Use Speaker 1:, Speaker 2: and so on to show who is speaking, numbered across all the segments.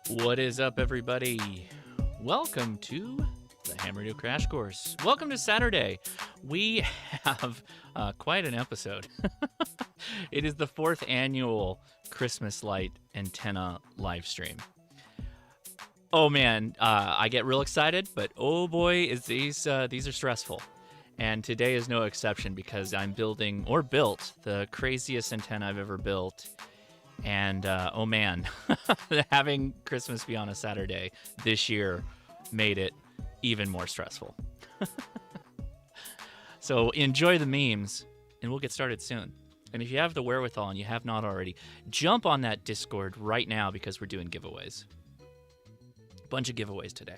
Speaker 1: What is up, everybody? Welcome to the Ham Radio Crash Course. Welcome to Saturday. We have quite an episode. It is the 4th annual Christmas light antenna live stream. Oh man, I get real excited, but oh boy, is these are stressful. And today is no exception because I'm building, or built, the craziest antenna I've ever built. And oh man, having Christmas be on a Saturday this year made it even more stressful. So enjoy the memes, and we'll get started soon. And if you have the wherewithal and you have not already, jump on that Discord right now because we're doing giveaways. Bunch of giveaways today.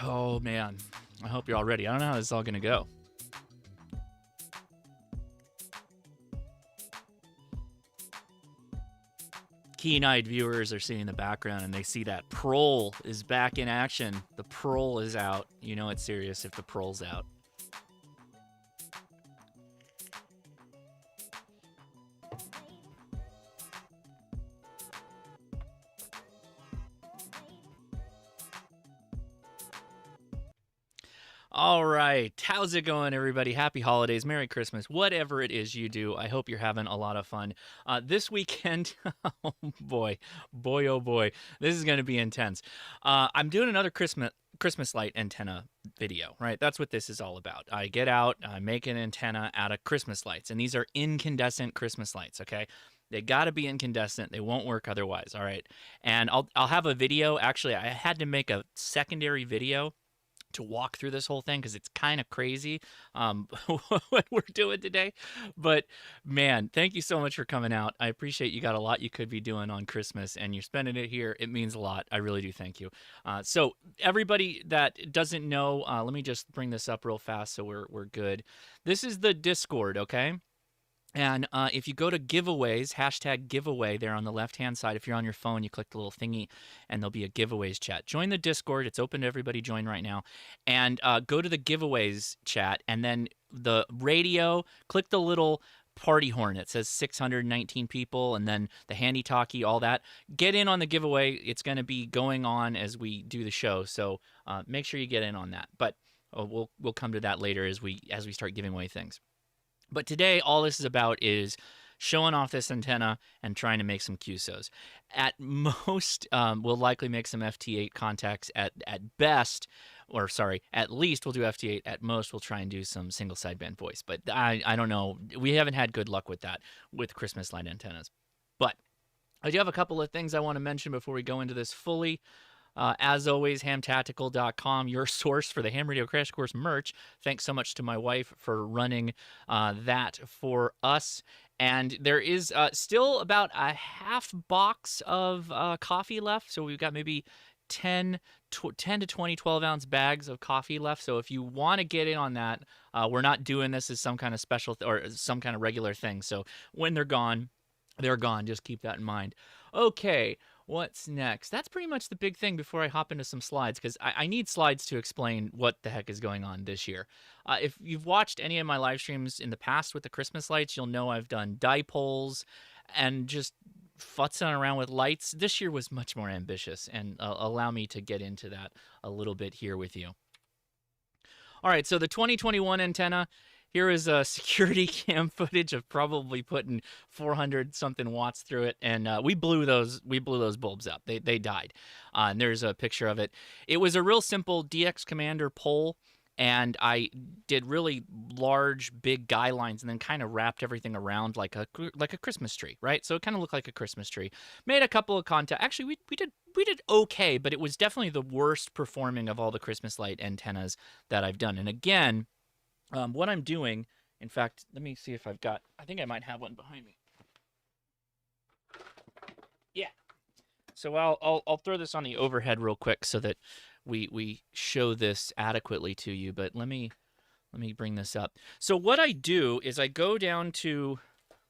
Speaker 1: Oh man, I hope you're all ready. I don't know how this is all gonna go. Keen-eyed viewers are seeing the background and they see that prole is back in action. The prole is out. You know it's serious if the prole's out. All right, how's it going, everybody? Happy holidays, Merry Christmas, whatever it is you do. I hope you're having a lot of fun. This weekend, oh boy, oh boy, this is going to be intense. I'm doing another Christmas light antenna video, right? That's what this is all about. I get out, I make an antenna out of Christmas lights, and these are incandescent Christmas lights, okay? They got to be incandescent. They won't work otherwise, all right? And I'll have a video. Actually, I had to make a secondary video to walk through this whole thing because it's kind of crazy what we're doing today. But man, thank you so much for coming out. I appreciate you got a lot you could be doing on Christmas and you're spending it here. It means a lot. I really do. Thank you. So everybody that doesn't know, let me just bring this up real fast so we're good. This is the Discord, okay? And if you go to giveaways, hashtag giveaway there on the left-hand side, if you're on your phone, you click the little thingy and there'll be a giveaways chat. Join the Discord. It's open to everybody. Join right now. And go to the giveaways chat and then the radio, click the little party horn. It says 619 people and then the handy talkie, all that. Get in on the giveaway. It's going to be going on as we do the show. So make sure you get in on that. But we'll come to that later as we start giving away things. But today, all this is about is showing off this antenna and trying to make some QSOs. At most, we'll likely make some FT8 contacts at best, or sorry, at least we'll do FT8. At most, we'll try and do some single sideband voice. But I don't know. We haven't had good luck with that with Christmas light antennas. But I do have a couple of things I want to mention before we go into this fully. As always, hamtactical.com, your source for the Ham Radio Crash Course merch. Thanks so much to my wife for running that for us. And there is still about a half box of coffee left. So we've got maybe 10 to 20 12-ounce bags of coffee left. So if you want to get in on that, we're not doing this as some kind of special or some kind of regular thing. So when they're gone, they're gone. Just keep that in mind. Okay. What's next? That's pretty much the big thing before I hop into some slides, because I need slides to explain what the heck is going on this year. If you've watched any of my live streams in the past with the Christmas lights, you'll know I've done dipoles and just futzing around with lights. This year was much more ambitious, and allow me to get into that a little bit here with you. All right, so the 2021 antenna. Here is a security cam footage of probably putting 400 something watts through it, and we blew those bulbs up. They died. And there's a picture of it. It was a real simple DX Commander pole, and I did really large, big guy lines, and then kind of wrapped everything around like a Christmas tree, right? So it kind of looked like a Christmas tree. Made a couple of contacts. Actually, we did okay, but it was definitely the worst performing of all the Christmas light antennas that I've done. And again, what I'm doing, in fact, let me see if I think I might have one behind me. Yeah. So I'll throw this on the overhead real quick so that we show this adequately to you, but let me bring this up. So what I do is I go down to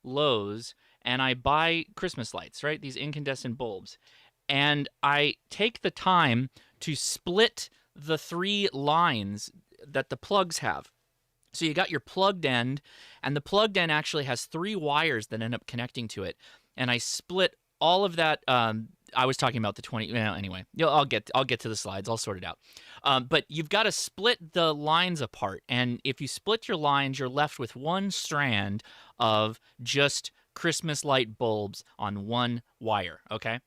Speaker 1: Lowe's and I buy Christmas lights, right? These incandescent bulbs. And I take the time to split the 3 lines that the plugs have. So you got your plugged end, and the plugged end actually has 3 wires that end up connecting to it. And I split all of that. I was talking about the 20. Well, anyway, I'll get to the slides. I'll sort it out. But you've got to split the lines apart, and if you split your lines, you're left with one strand of just Christmas light bulbs on one wire. Okay,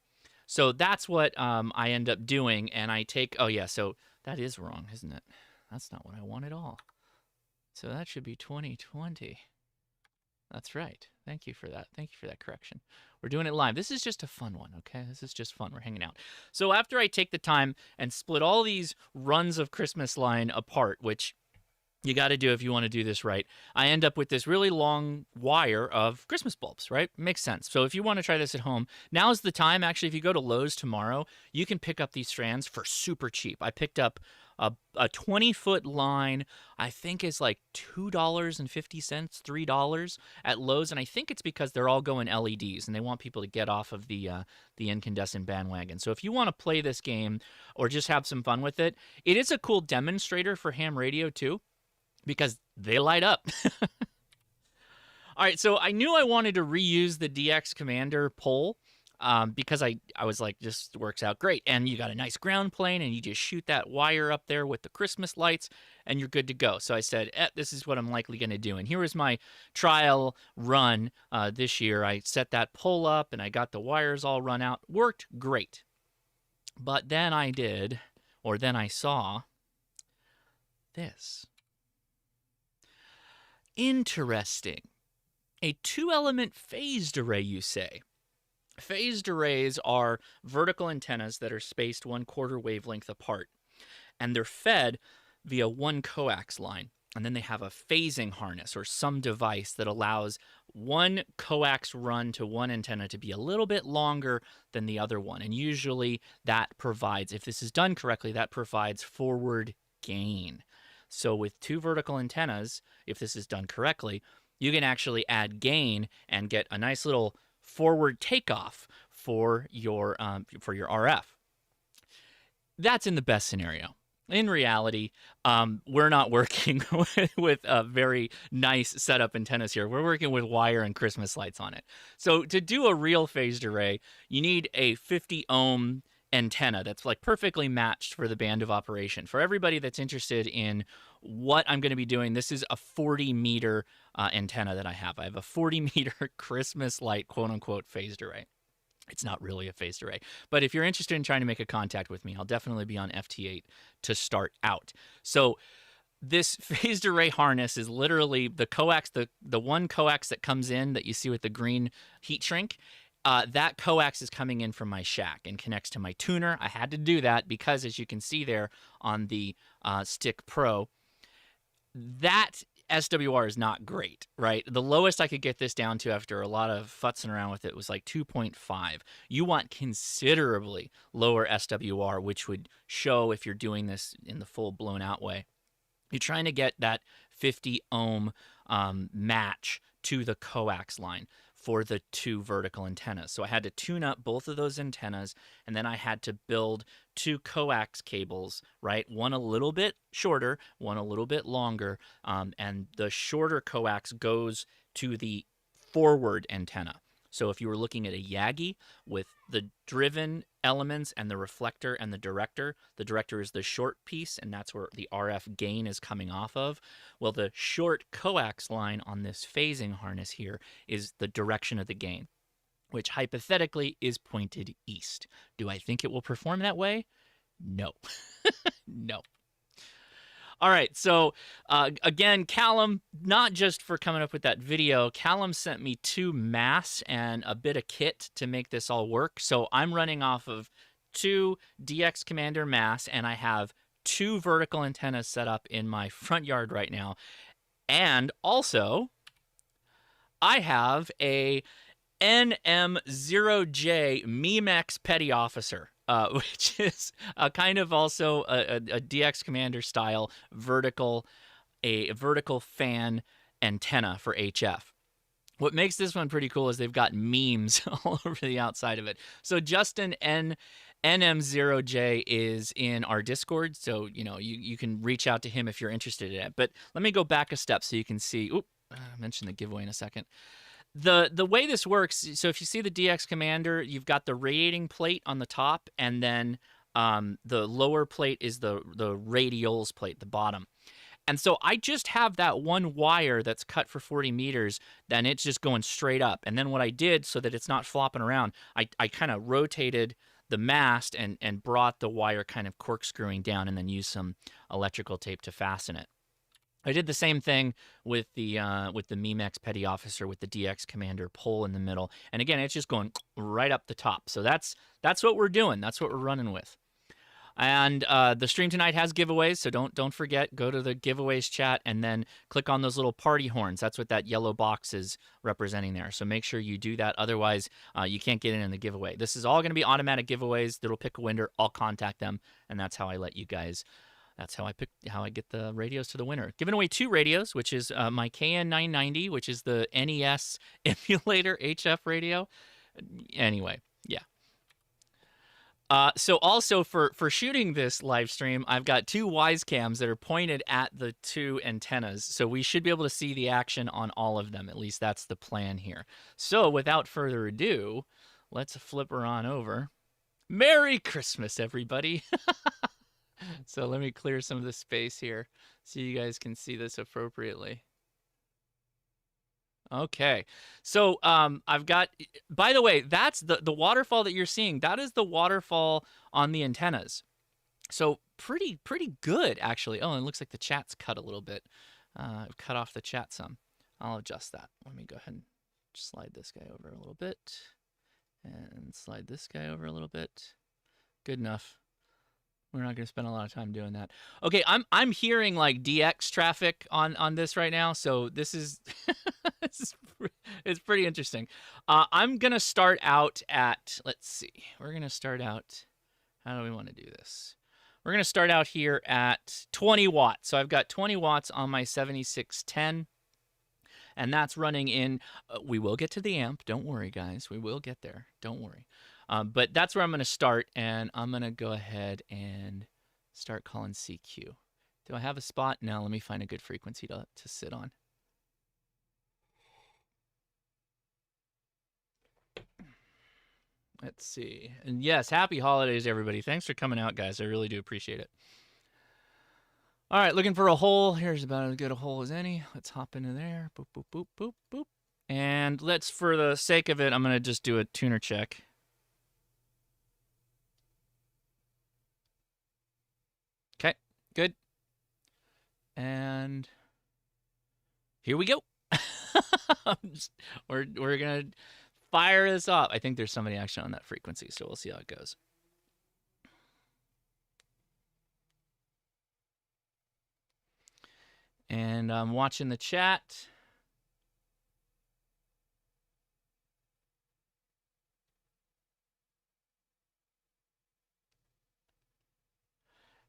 Speaker 1: so that's what I end up doing, and I take. Oh yeah, so that is wrong, isn't it? That's not what I want at all. So that should be 2020. That's right. Thank you for that. Thank you for that correction. We're doing it live. This is just a fun one, okay? This is just fun. We're hanging out. So after I take the time and split all these runs of Christmas line apart, which you got to do if you want to do this right, I end up with this really long wire of Christmas bulbs, right? Makes sense. So if you want to try this at home, now's the time. Actually, if you go to Lowe's tomorrow, you can pick up these strands for super cheap. I picked up a 20-foot line, I think is like $2.50, $3 at Lowe's, and I think it's because they're all going LEDs and they want people to get off of the incandescent bandwagon. So if you want to play this game or just have some fun with it, it is a cool demonstrator for ham radio too, because they light up. All right, so I knew I wanted to reuse the DX Commander pole because I was like, this works out great. And you got a nice ground plane, and you just shoot that wire up there with the Christmas lights, and you're good to go. So I said, this is what I'm likely going to do. And here was my trial run this year. I set that pole up, and I got the wires all run out. Worked great. But then I saw this. Interesting. A 2-element phased array, you say. Phased arrays are vertical antennas that are spaced 1/4 wavelength apart, and they're fed via one coax line. And then they have a phasing harness or some device that allows one coax run to one antenna to be a little bit longer than the other one. And usually that provides, if this is done correctly, that provides forward gain. So with 2 vertical antennas, if this is done correctly, you can actually add gain and get a nice little forward takeoff for your RF. That's in the best scenario. In reality, we're not working with a very nice setup antennas here. We're working with wire and Christmas lights on it. So to do a real phased array, you need a 50 ohm antenna that's like perfectly matched for the band of operation. For everybody that's interested in what I'm going to be doing, this is a 40-meter antenna that I have. I have a 40-meter Christmas light, quote-unquote, phased array. It's not really a phased array. But if you're interested in trying to make a contact with me, I'll definitely be on FT8 to start out. So this phased array harness is literally the coax, the one coax that comes in that you see with the green heat shrink. That coax is coming in from my shack and connects to my tuner. I had to do that because, as you can see there on the Stick Pro, that SWR is not great, right? The lowest I could get this down to after a lot of futzing around with it was like 2.5. You want considerably lower SWR, which would show if you're doing this in the full blown out way. You're trying to get that 50 ohm match to the coax line for the 2 vertical antennas. So I had to tune up both of those antennas, and then I had to build 2 coax cables, right? One a little bit shorter, one a little bit longer, and the shorter coax goes to the forward antenna. So if you were looking at a Yagi with the driven elements and the reflector and the director is the short piece, and that's where the RF gain is coming off of. Well, the short coax line on this phasing harness here is the direction of the gain, which hypothetically is pointed east. Do I think it will perform that way? No. No. All right, so again, Callum, not just for coming up with that video, Callum sent me 2 mass and a bit of kit to make this all work. So I'm running off of 2 DX Commander mass, and I have 2 vertical antennas set up in my front yard right now. And also, I have a NM0J Memex Petty Officer. Which is a kind of also a DX Commander style vertical fan antenna for HF. What makes this one pretty cool is they've got memes all over the outside of it. So Justin NM0J is in our Discord, so you can reach out to him if you're interested in it. But let me go back a step so you can see. Oop, I mentioned the giveaway in a second. The way this works, so if you see the DX Commander, you've got the radiating plate on the top, and then the lower plate is the radials plate, the bottom. And so I just have that one wire that's cut for 40 meters, then it's just going straight up. And then what I did, so that it's not flopping around, I kind of rotated the mast and brought the wire kind of corkscrewing down, and then used some electrical tape to fasten it. I did the same thing with the Memex Petty Officer with the DX Commander pole in the middle. And again, it's just going right up the top. So that's what we're doing. That's what we're running with. And the stream tonight has giveaways, so don't forget, go to the giveaways chat and then click on those little party horns. That's what that yellow box is representing there. So make sure you do that. Otherwise, you can't get in the giveaway. This is all going to be automatic giveaways. That'll pick a winner. I'll contact them, and that's how I let you guys. That's how I get the radios to the winner. Giving away 2 radios, which is my KN990, which is the NES emulator HF radio. Anyway, yeah. So also for shooting this live stream, I've got 2 Wise cams that are pointed at the 2 antennas. So we should be able to see the action on all of them. At least that's the plan here. So without further ado, let's flip her on over. Merry Christmas, everybody. So let me clear some of the space here so you guys can see this appropriately. Okay, so I've got, by the way, that's the waterfall that you're seeing. That is the waterfall on the antennas. So pretty good, actually. Oh, and it looks like the chat's cut a little bit. I've cut off the chat some. I'll adjust that. Let me go ahead and slide this guy over a little bit. And slide this guy over a little bit. Good enough. We're not going to spend a lot of time doing that. Okay, I'm hearing like DX traffic on this right now, so this is it's pretty interesting. I'm going to start out at, let's see. We're going to start out, how do we want to do this? We're going to start out here at 20 watts. So I've got 20 watts on my 7610, and that's running in, we will get to the amp. Don't worry, guys. We will get there. Don't worry. But that's where I'm going to start, and I'm going to go ahead and start calling CQ. Do I have a spot? No, let me find a good frequency to sit on. Let's see. And yes, happy holidays, everybody. Thanks for coming out, guys. I really do appreciate it. All right, looking for a hole. Here's about as good a hole as any. Let's hop into there. Boop, boop, boop, boop, boop. And let's, for the sake of it, I'm going to just do a tuner check. Okay, good. And here we go. We're going to fire this off. I think there's somebody actually on that frequency, so we'll see how it goes. And I'm watching the chat.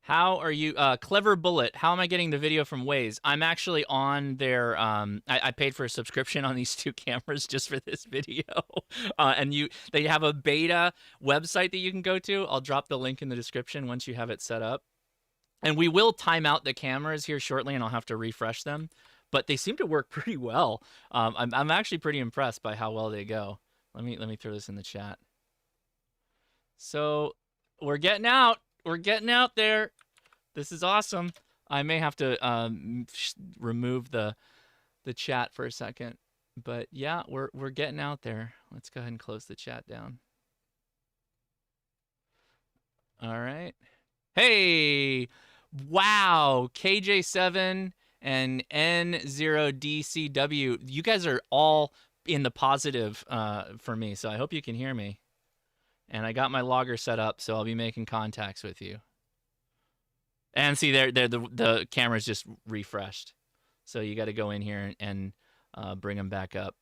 Speaker 1: How are you, Clever Bullet, how am I getting the video from Waze? I'm actually on their, I paid for a subscription on these 2 cameras just for this video. And they have a beta website that you can go to. I'll drop the link in the description once you have it set up. And we will time out the cameras here shortly, and I'll have to refresh them. But they seem to work pretty well. I'm actually pretty impressed by how well they go. Let me throw this in the chat. So we're getting out. We're getting out there. This is awesome. I may have to remove the chat for a second. But yeah, we're getting out there. Let's go ahead and close the chat down. All right. Hey, wow, KJ7 and N0DCW. You guys are all in the positive for me, so I hope you can hear me. And I got my logger set up, so I'll be making contacts with you. And see, the camera's just refreshed. So you got to go in here and bring them back up.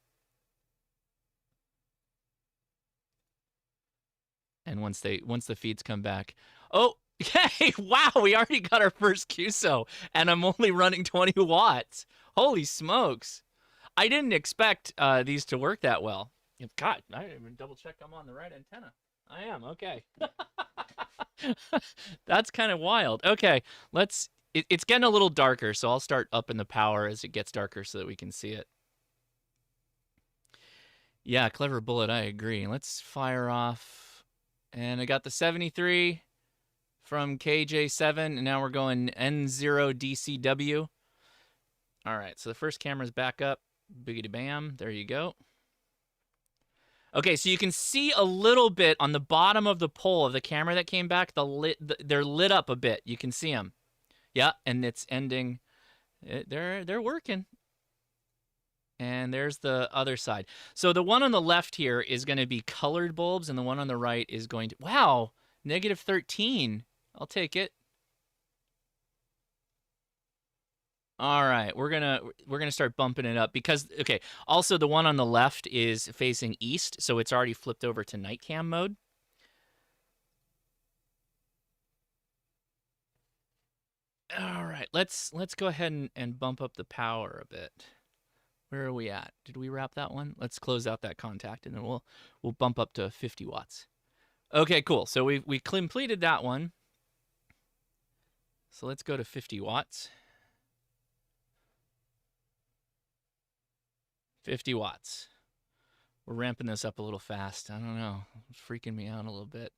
Speaker 1: And once the feeds come back, oh, hey, wow, we already got our first QSO, and I'm only running 20 watts. Holy smokes! I didn't expect these to work that well. God, I didn't even double check I'm on the right antenna. I am. Okay. That's kind of wild. Okay, it's getting a little darker, so I'll start upping the power as it gets darker so that we can see it. Yeah, clever bullet. I agree. Let's fire off. And I got the 73 from KJ7, and now we're going N0DCW. All right, so the first camera's back up. Biggity bam. There you go. Okay, so you can see a little bit on the bottom of the pole of the camera that came back. They're lit up a bit. You can see them. Yeah, and it's ending. They're working. And there's the other side. So the one on the left here is going to be colored bulbs, and the one on the right is going to... Wow, -13. I'll take it. All right, we're gonna start bumping it up because Also, the one on the left is facing east, so it's already flipped over to night cam mode. All right, let's go ahead and bump up the power a bit. Where are we at? Did we wrap that one? Let's close out that contact, and then we'll bump up to 50 watts. Okay, cool. So we completed that one. So let's go to 50 watts. 50 watts. We're ramping this up a little fast. I don't know. It's freaking me out a little bit.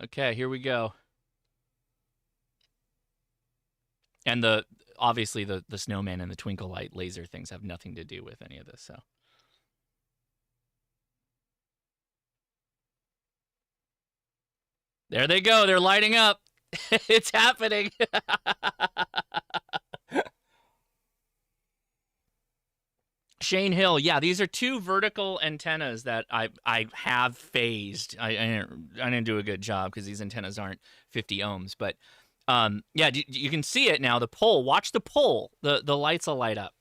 Speaker 1: Okay, here we go. And obviously the snowman and the twinkle light laser things have nothing to do with any of this, so. There they go. They're lighting up. It's happening. Shane Hill, yeah, these are two vertical antennas that I have phased. I didn't do a good job because these antennas aren't 50 ohms, but yeah, you can see it now. The pole, watch the pole. The lights will light up,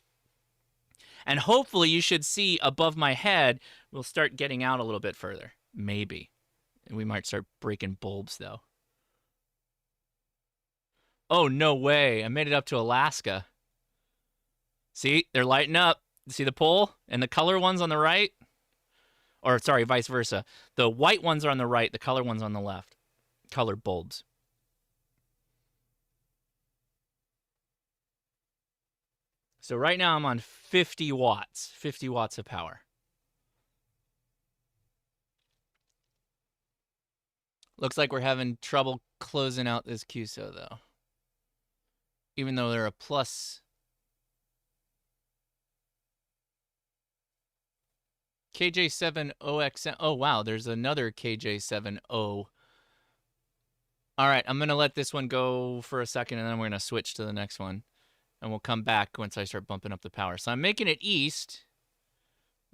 Speaker 1: and hopefully you should see above my head. We'll start getting out a little bit further, maybe, and we might start breaking bulbs though. Oh no way! I made it up to Alaska. See, they're lighting up. See the pole? And the color ones on the right? Or, sorry, vice versa. The white ones are on the right, the color ones on the left. Colored bulbs. So right now I'm on 50 watts. 50 watts of power. Looks like we're having trouble closing out this QSO, though. Even though they're a plus... KJ7OXM. Oh, wow. There's another KJ7O. All right. I'm going to let this one go for a second, and then we're going to switch to the next one. And we'll come back once I start bumping up the power. So I'm making it east.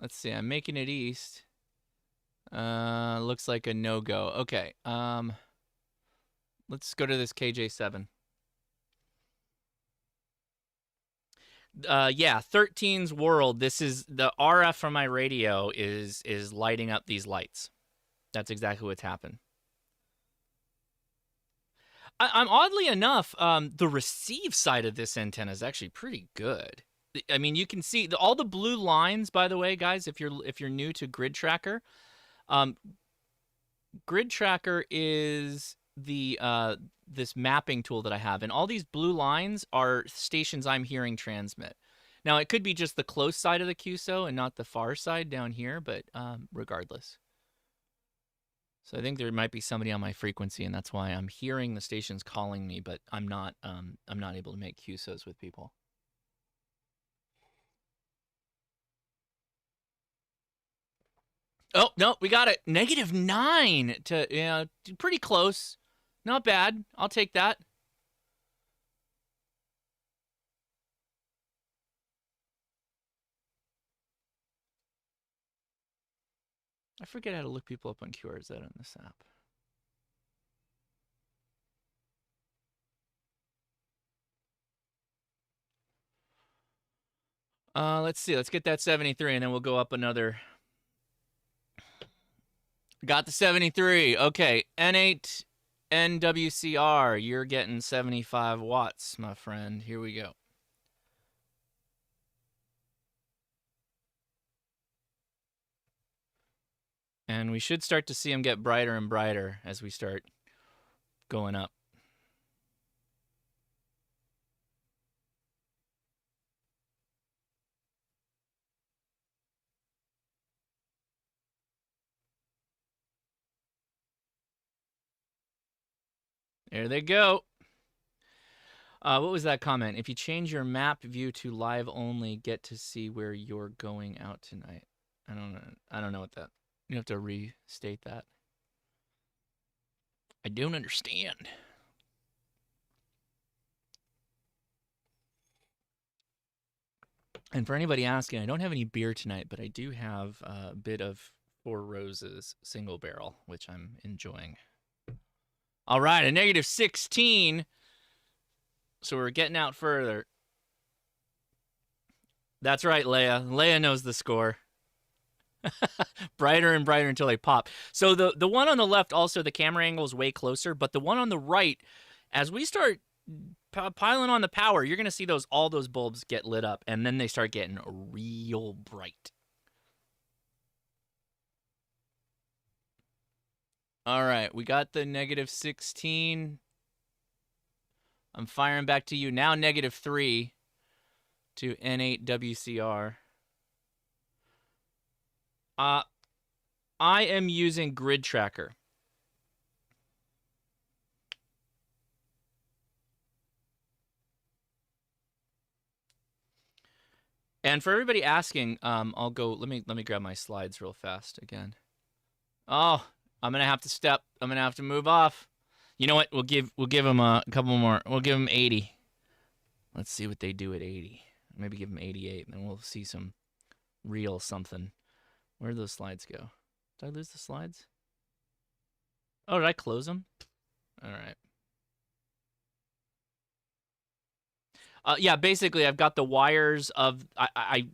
Speaker 1: Let's see. I'm making it east. Looks like a no-go. Okay. Let's go to this KJ7. Yeah, 13's world. This is the RF from my radio is lighting up these lights. That's exactly what's happened. I'm oddly enough, the receive side of this antenna is actually pretty good. I mean, you can see all the blue lines. By the way, guys, if you're new to Grid Tracker, Grid Tracker is the this mapping tool that I have, and all these blue lines are stations I'm hearing transmit. Now, it could be just the close side of the QSO and not the far side down here, but regardless. So I think there might be somebody on my frequency, and that's why I'm hearing the stations calling me, but I'm not able to make QSOs with people. Oh, no, we got it. -9 to, yeah, pretty close. Not bad. I'll take that. I forget how to look people up on QRZ on this app. Let's see. Let's get that 73, and then we'll go up another. Got the 73. Okay, N8 NWCR. You're getting 75 watts, my friend. Here we go. And we should start to see them get brighter and brighter as we start going up. There they go. What was that comment? If you change your map view to live only, get to see where you're going out tonight. I don't know what that. You have to restate that. I don't understand. And for anybody asking, I don't have any beer tonight, but I do have a bit of Four Roses single barrel, which I'm enjoying. All right, a -16. So we're getting out further. That's right, Leia. Leia knows the score. Brighter and brighter until they pop. So the one on the left, also the camera angle is way closer, but the one on the right, as we start piling on the power, you're going to see all those bulbs get lit up, and then they start getting real bright. All right, we got the -16. I'm firing back to you now. -3 to N8 WCR. I am using Grid Tracker. And for everybody asking, I'll go. Let me grab my slides real fast again. Oh, I'm gonna have to step. I'm gonna have to move off. You know what? We'll give them a couple more. We'll give them 80. Let's see what they do at 80. Maybe give them 88, and then we'll see some real something. Where did those slides go? Did I lose the slides? Oh, did I close them? All right. Yeah, basically, I've got the wires of. I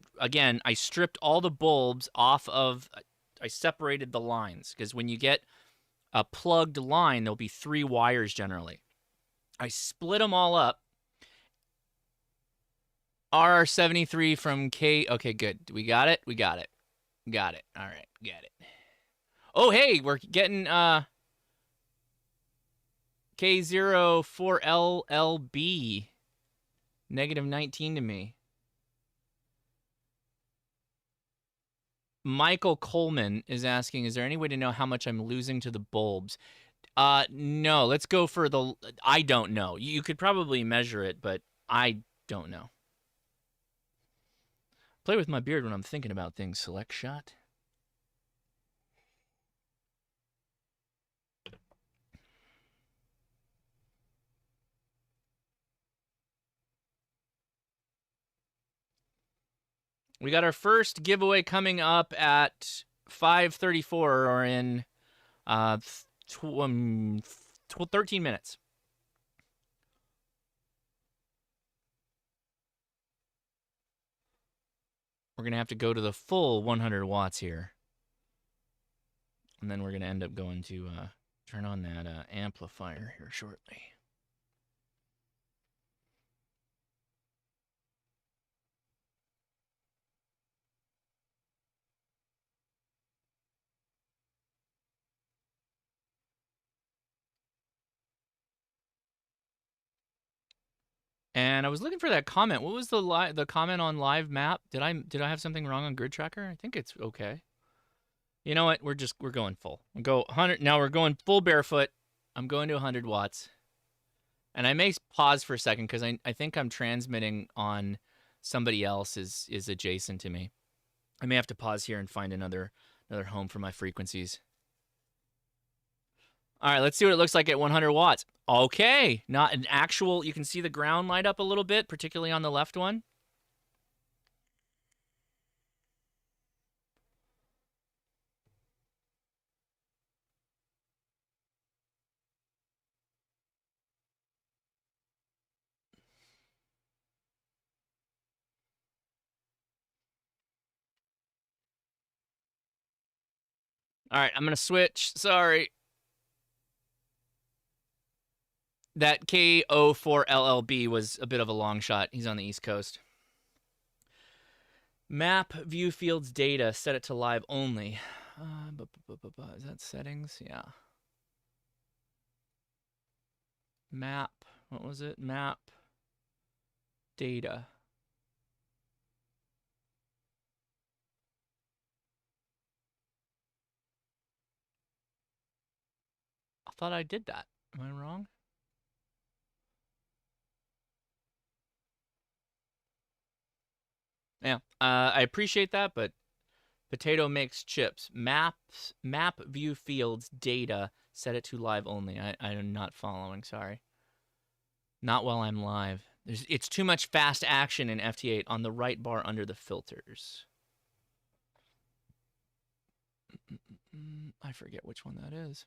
Speaker 1: stripped all the bulbs off of. I separated the lines because when you get a plugged line, there'll be 3 wires generally. I split them all up. RR73 from K. Okay, good. We got it. We got it. Got it. All right, got it. Oh, hey, we're getting K04LLB. -19 to me. Michael Coleman is asking, is there any way to know how much I'm losing to the bulbs? No, let's go for the... I don't know. You could probably measure it, but I don't know. Play with my beard when I'm thinking about things. Select shot. We got our first giveaway coming up at 5:34 or in 13 minutes. We're going to have to go to the full 100 watts here. And then we're going to end up going to turn on that amplifier here shortly. And I was looking for that comment. What was the comment on live map? Did I have something wrong on Grid Tracker? I think it's okay. You know what? We're going full. We'll go 100. Now we're going full barefoot. I'm going to 100 watts. And I may pause for a second because I think I'm transmitting on somebody else is adjacent to me. I may have to pause here and find another home for my frequencies. All right, let's see what it looks like at 100 watts. Okay, not an actual... You can see the ground light up a little bit, particularly on the left one. All right, I'm going to switch. Sorry. That K04LLB was a bit of a long shot. He's on the East Coast. Map, view fields, data. Set it to live only. Is that settings? Yeah. Map. What was it? Map. Data. I thought I did that. Am I wrong? Yeah. I appreciate that, but potato makes chips. Map view fields data. Set it to live only. I am not following. Sorry. Not while I'm live. It's too much fast action in FT8 on the right bar under the filters. I forget which one that is.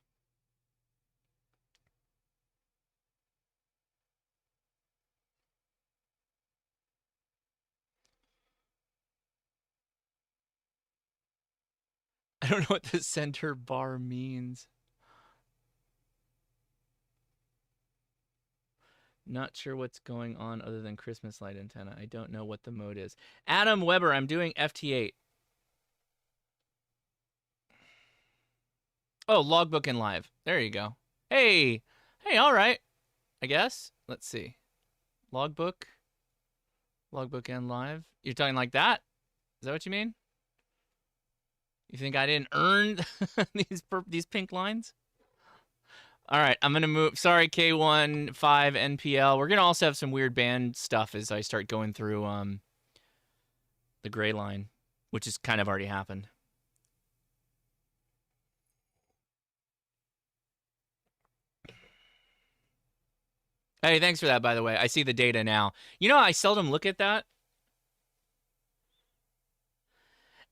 Speaker 1: I don't know what the center bar means. Not sure what's going on other than Christmas light antenna. I don't know what the mode is. Adam Weber, I'm doing FT8. Oh, logbook and live. There you go. Hey, all right. I guess. Let's see. Logbook and live. You're talking like that? Is that what you mean? You think I didn't earn these pink lines? All right, I'm gonna move. Sorry, K1 5 NPL. We're gonna also have some weird band stuff as I start going through the gray line, which has kind of already happened. Hey, thanks for that, by the way. I see the data now. You know, I seldom look at that.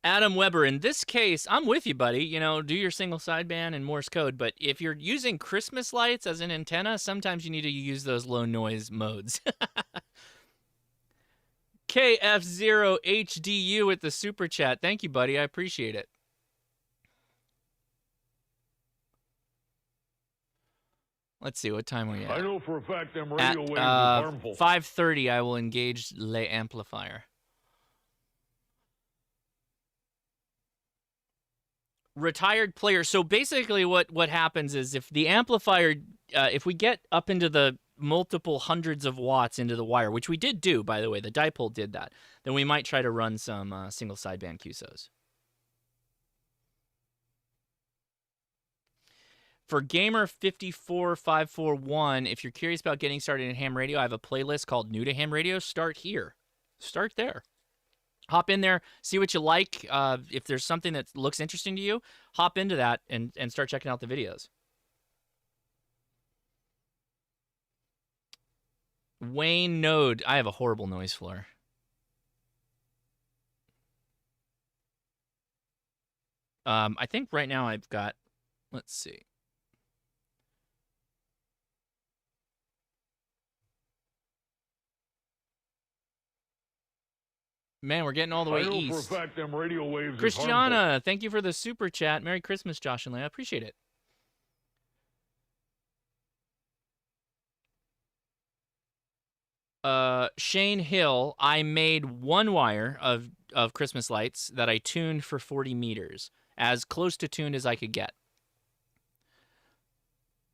Speaker 1: Adam Weber, in this case, I'm with you, buddy. You know, do your single sideband and Morse code. But if you're using Christmas lights as an antenna, sometimes you need to use those low noise modes. KF0HDU with the super chat. Thank you, buddy. I appreciate it. Let's see, what time are we at?
Speaker 2: I know for a fact them radio waves is harmful.
Speaker 1: 5:30, I will engage Le Amplifier. Retired player. So basically what happens is if the amplifier, if we get up into the multiple hundreds of watts into the wire, which we did do, by the way, the dipole did that, then we might try to run some single sideband QSOs. For Gamer 54541, if you're curious about getting started in ham radio, I have a playlist called New to Ham Radio. Start here. Start there. Hop in there, see what you like. If there's something that looks interesting to you, hop into that and start checking out the videos. Wayne Node. I have a horrible noise floor. I think right now I've got, let's see. Man, we're getting all the way east.
Speaker 2: I know for a fact them radio waves
Speaker 1: Christiana, thank you for the super chat. Merry Christmas, Josh and Leia. I appreciate it. Shane Hill, I made one wire of Christmas lights that I tuned for 40 meters. As close to tuned as I could get.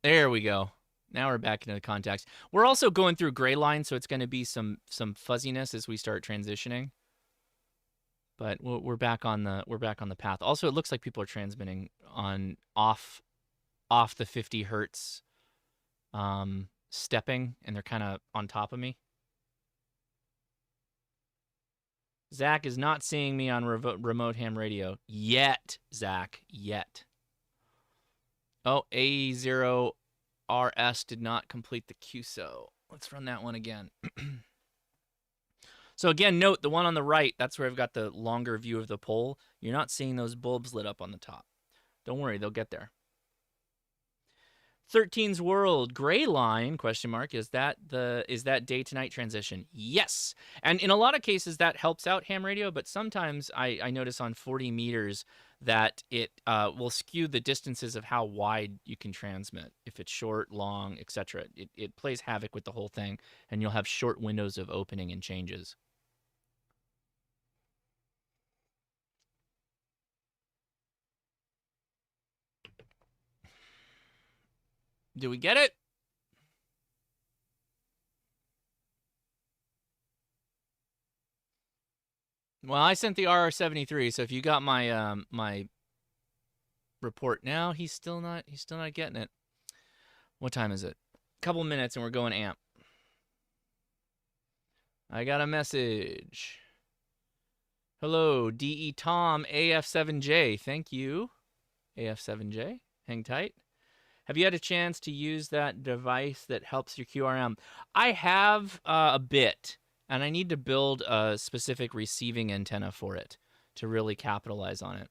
Speaker 1: There we go. Now we're back into the contacts. We're also going through gray line, so it's going to be some fuzziness as we start transitioning. But we're back on the path. Also, it looks like people are transmitting on off the 50 hertz stepping, and they're kind of on top of me. Zach is not seeing me on remote ham radio yet, Zach, yet. Oh, A0RS did not complete the QSO. Let's run that one again. So again, note the one on the right, that's where I've got the longer view of the pole. You're not seeing those bulbs lit up on the top. Don't worry, they'll get there. 13's World, gray line, question mark, is that day to night transition? Yes. And in a lot of cases that helps out ham radio, but sometimes I notice on 40 meters that it will skew the distances of how wide you can transmit. If it's short, long, etc. It plays havoc with the whole thing, and you'll have short windows of opening and changes. Do we get it? Well, I sent the RR73, so if you got my my report now, he's still not getting it. What time is it? Couple minutes and we're going amp. I got a message. Hello, DE Tom AF7J. Thank you, AF7J. Hang tight. Have you had a chance to use that device that helps your QRM? I have a bit, and I need to build a specific receiving antenna for it to really capitalize on it.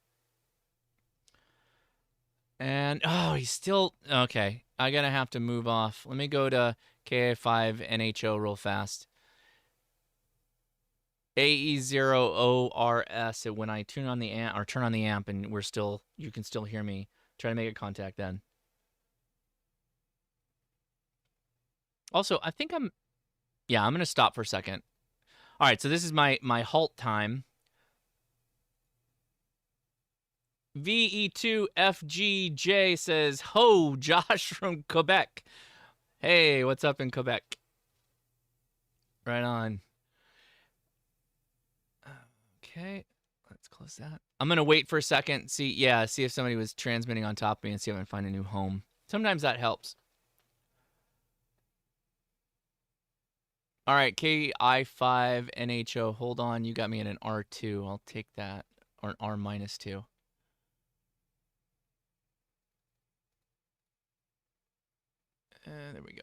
Speaker 1: And, oh, he's still, okay. I'm going to have to move off. Let me go to KA5 NHO real fast. AE0ORS, when I turn on the amp and you can still hear me. Try to make a contact then. Also, I think I'm going to stop for a second. All right, so this is my halt time. VE2FGJ says, ho, Josh from Quebec. Hey, what's up in Quebec? Right on. Okay, let's close that. I'm going to wait for a second, see if somebody was transmitting on top of me and see if I can find a new home. Sometimes that helps. All right, KI5NHO, hold on. You got me at an R2. I'll take that, or an R-2. There we go.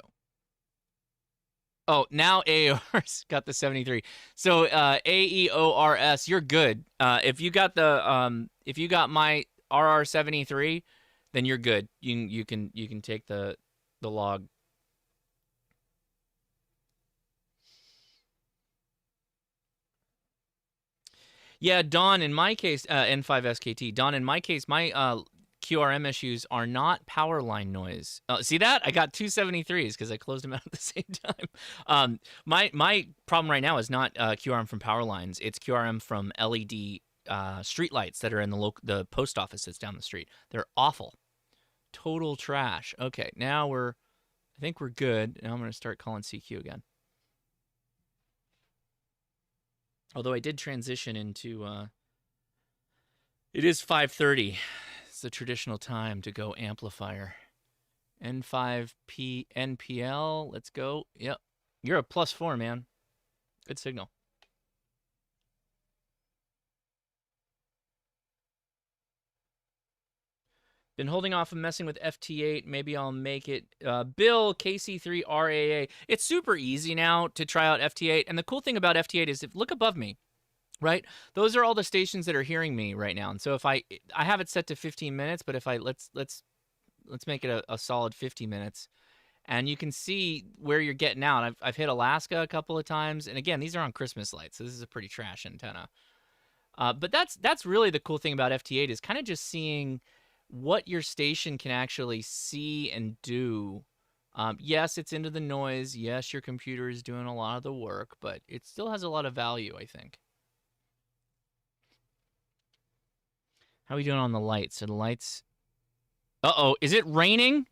Speaker 1: Oh, now AOR's got the 73. So AEORS, you're good. If you got my RR73, then you're good. You can take the log. Yeah, Don, in my case, N5SKT, Don, in my case, my QRM issues are not power line noise. See that? I got two 73s because I closed them out at the same time. My problem right now is not QRM from power lines. It's QRM from LED street lights that are in the post office that's down the street. They're awful. Total trash. Okay, now I think we're good. Now I'm going to start calling CQ again. Although I did transition into, it is 5:30. It's the traditional time to go amplifier. N5P NPL, let's go. Yep, you're a +4, man. Good signal. Been holding off and messing with FT8. Maybe I'll make it. Bill, KC3RAA. It's super easy now to try out FT8. And the cool thing about FT8 is look above me, right? Those are all the stations that are hearing me right now. And so if I have it set to 15 minutes, but if let's make it a solid 50 minutes. And you can see where you're getting out. I've hit Alaska a couple of times. And again, these are on Christmas lights. So this is a pretty trash antenna. But that's really the cool thing about FT8 is kind of just seeing what your station can actually see and do. Yes, it's into the noise. Yes, your computer is doing a lot of the work, but it still has a lot of value, I think. How are we doing on the lights? So the lights... Uh-oh, is it raining?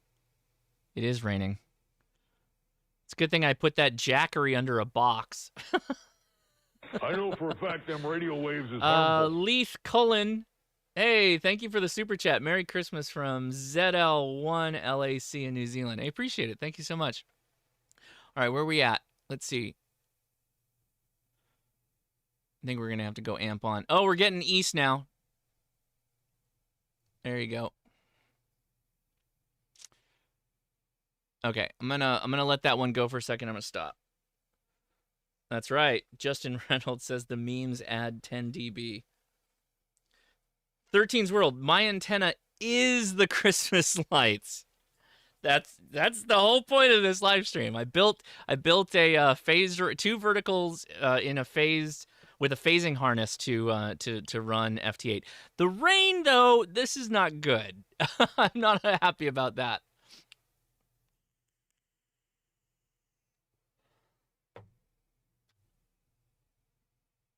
Speaker 1: It is raining. It's a good thing I put that jackery under a box.
Speaker 2: I know for a fact them radio waves is harmful.
Speaker 1: Leith Cullen. Hey, thank you for the super chat. Merry Christmas from ZL1LAC in New Zealand. I appreciate it. Thank you so much. All right, where are we at? Let's see. I think we're going to have to go amp on. Oh, we're getting east now. There you go. Okay, I'm gonna let that one go for a second. I'm gonna stop. That's right. Justin Reynolds says the memes add 10 dB. 13's World, my antenna is the Christmas lights. That's the whole point of this live stream. I built a phased, two verticals in a phased with a phasing harness to run FT8. The rain though, this is not good. I'm not happy about that.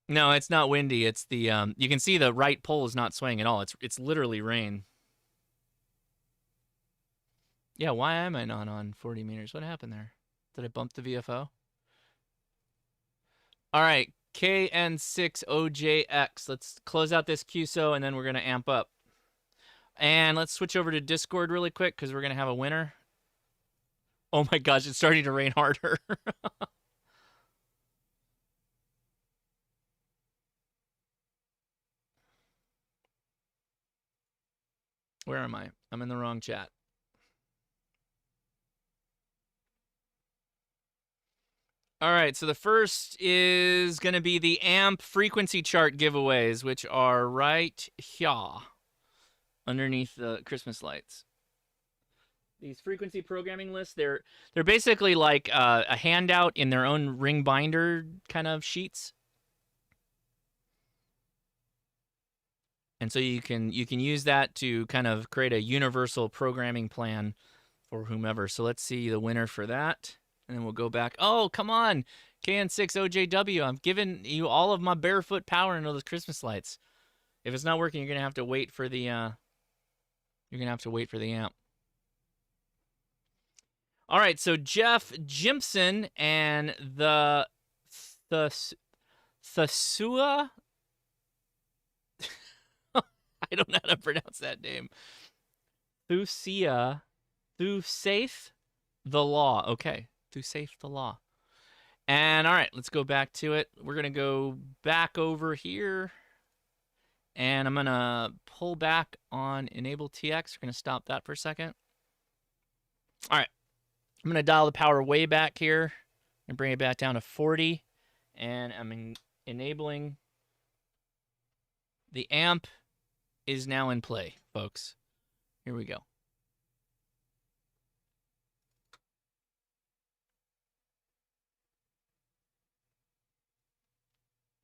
Speaker 1: No, it's not windy. It's the you can see the right pole is not swaying at all. It's literally rain. Yeah, why am I not on 40 meters? What happened there? Did I bump the VFO? All right, KN6OJX. Let's close out this QSO, and then we're going to amp up. And let's switch over to Discord really quick because we're going to have a winner. Oh my gosh, it's starting to rain harder. Where am I? I'm in the wrong chat. All right, so the first is going to be the amp frequency chart giveaways, which are right here underneath the Christmas lights. These frequency programming lists, they're basically like a handout in their own ring binder kind of sheets. And so you can use that to kind of create a universal programming plan for whomever. So let's see the winner for that. And then we'll go back. Oh, come on. KN6OJW. I'm giving you all of my barefoot power into those Christmas lights. If it's not working, you're going to have to wait for the amp. All right, so Jeff Jimson and the Thasua. I don't know how to pronounce that name. Thusaith the Law. Okay, Thusaith the Law. And all right, let's go back to it. We're going to go back over here. And I'm going to pull back on Enable TX. We're going to stop that for a second. All right. I'm going to dial the power way back here and bring it back down to 40. And I'm enabling. The amp is now in play, folks. Here we go.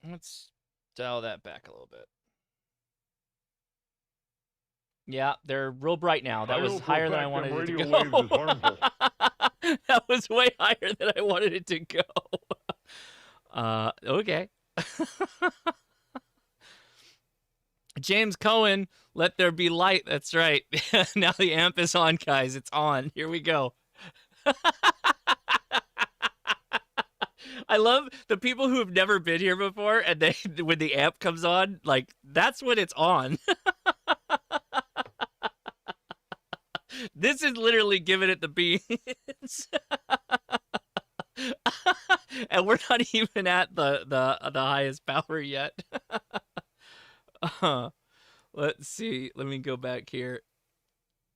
Speaker 1: Let's dial that back a little bit. Yeah, they're real bright now. That was higher than I wanted it to go. That was way higher than I wanted it to go. Okay. James Cohen, let there be light. That's right. Now the amp is on, guys. It's on. Here we go. I love the people who have never been here before, and they when the amp comes on, like that's when it's on. This is literally giving it the beans. And we're not even at the highest power yet. Let's see. Let me go back here.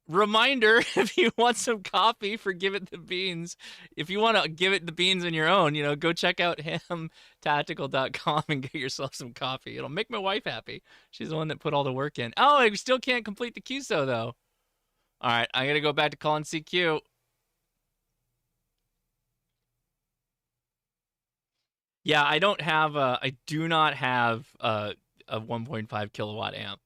Speaker 1: Reminder, if you want some coffee for Give It the Beans, if you want to give it the beans on your own, go check out hamtactical.com and get yourself some coffee. It'll make my wife happy. She's the one that put all the work in. Oh, I still can't complete the QSO, though. All right, I got to go back to calling CQ. Yeah, I do not have a 1.5 kilowatt amp.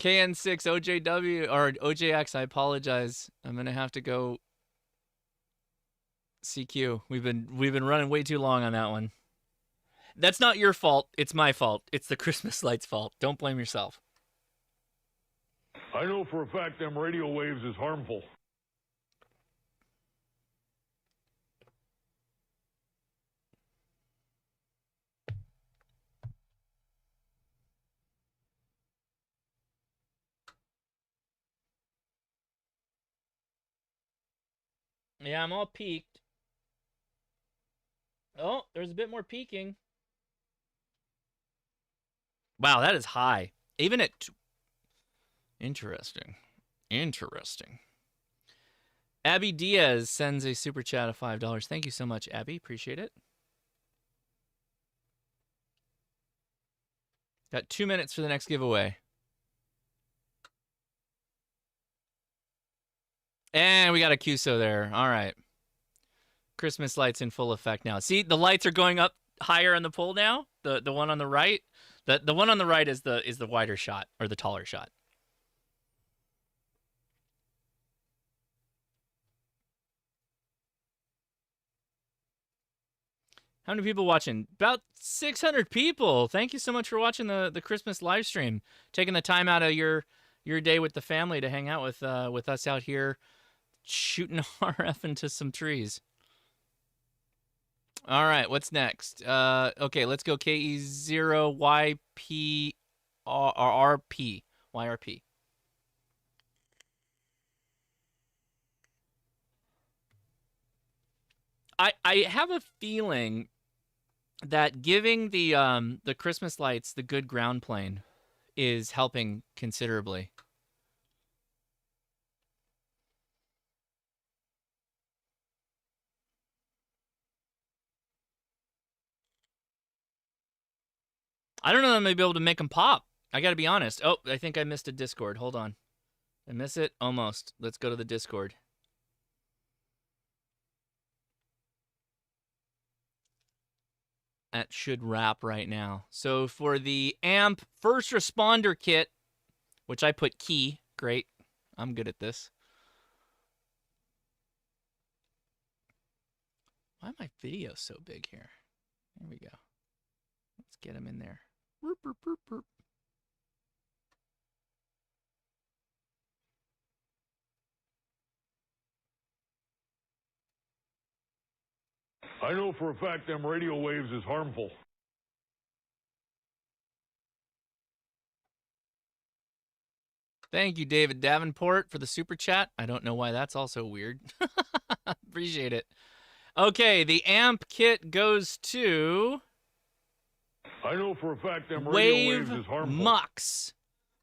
Speaker 1: KN6 OJW or OJX, I apologize. I'm gonna have to go CQ. We've been running way too long on that one. That's not your fault. It's my fault. It's the Christmas lights' fault. Don't blame yourself.
Speaker 2: I know for a fact them radio waves is harmful.
Speaker 1: Yeah, I'm all peaked. Oh, there's a bit more peaking. Wow, that is high. Even at... Interesting. Abby Diaz sends a super chat of $5. Thank you so much, Abby. Appreciate it. Got 2 minutes for the next giveaway. And we got a QSO there. All right. Christmas lights in full effect now. See, the lights are going up higher on the pole now. The one on the right. The one on the right is the wider shot or the taller shot. How many people watching? About 600 people. Thank you so much for watching the Christmas live stream. Taking the time out of your your day with the family to hang out with us out here shooting RF into some trees. All right, what's next? Okay, let's go KE0YP RP YRP. I have a feeling that giving the Christmas lights the good ground plane is helping considerably. I don't know if I'm going to be able to make them pop. I got to be honest. Oh, I think I missed a Discord. Hold on. I miss it? Almost. Let's go to the Discord. That should wrap right now. So for the AMP first responder kit, which I put key. Great. I'm good at this. Why are my videos so big here? There we go. Let's get them in there. Burp, burp, burp, burp.
Speaker 2: I know for a fact them radio waves is harmful.
Speaker 1: Thank you, David Davenport, for the super chat. I don't know why that's also weird. Appreciate it. Okay, the AMP kit goes to
Speaker 2: I know for a fact them radio waves is harmful.
Speaker 1: Mux.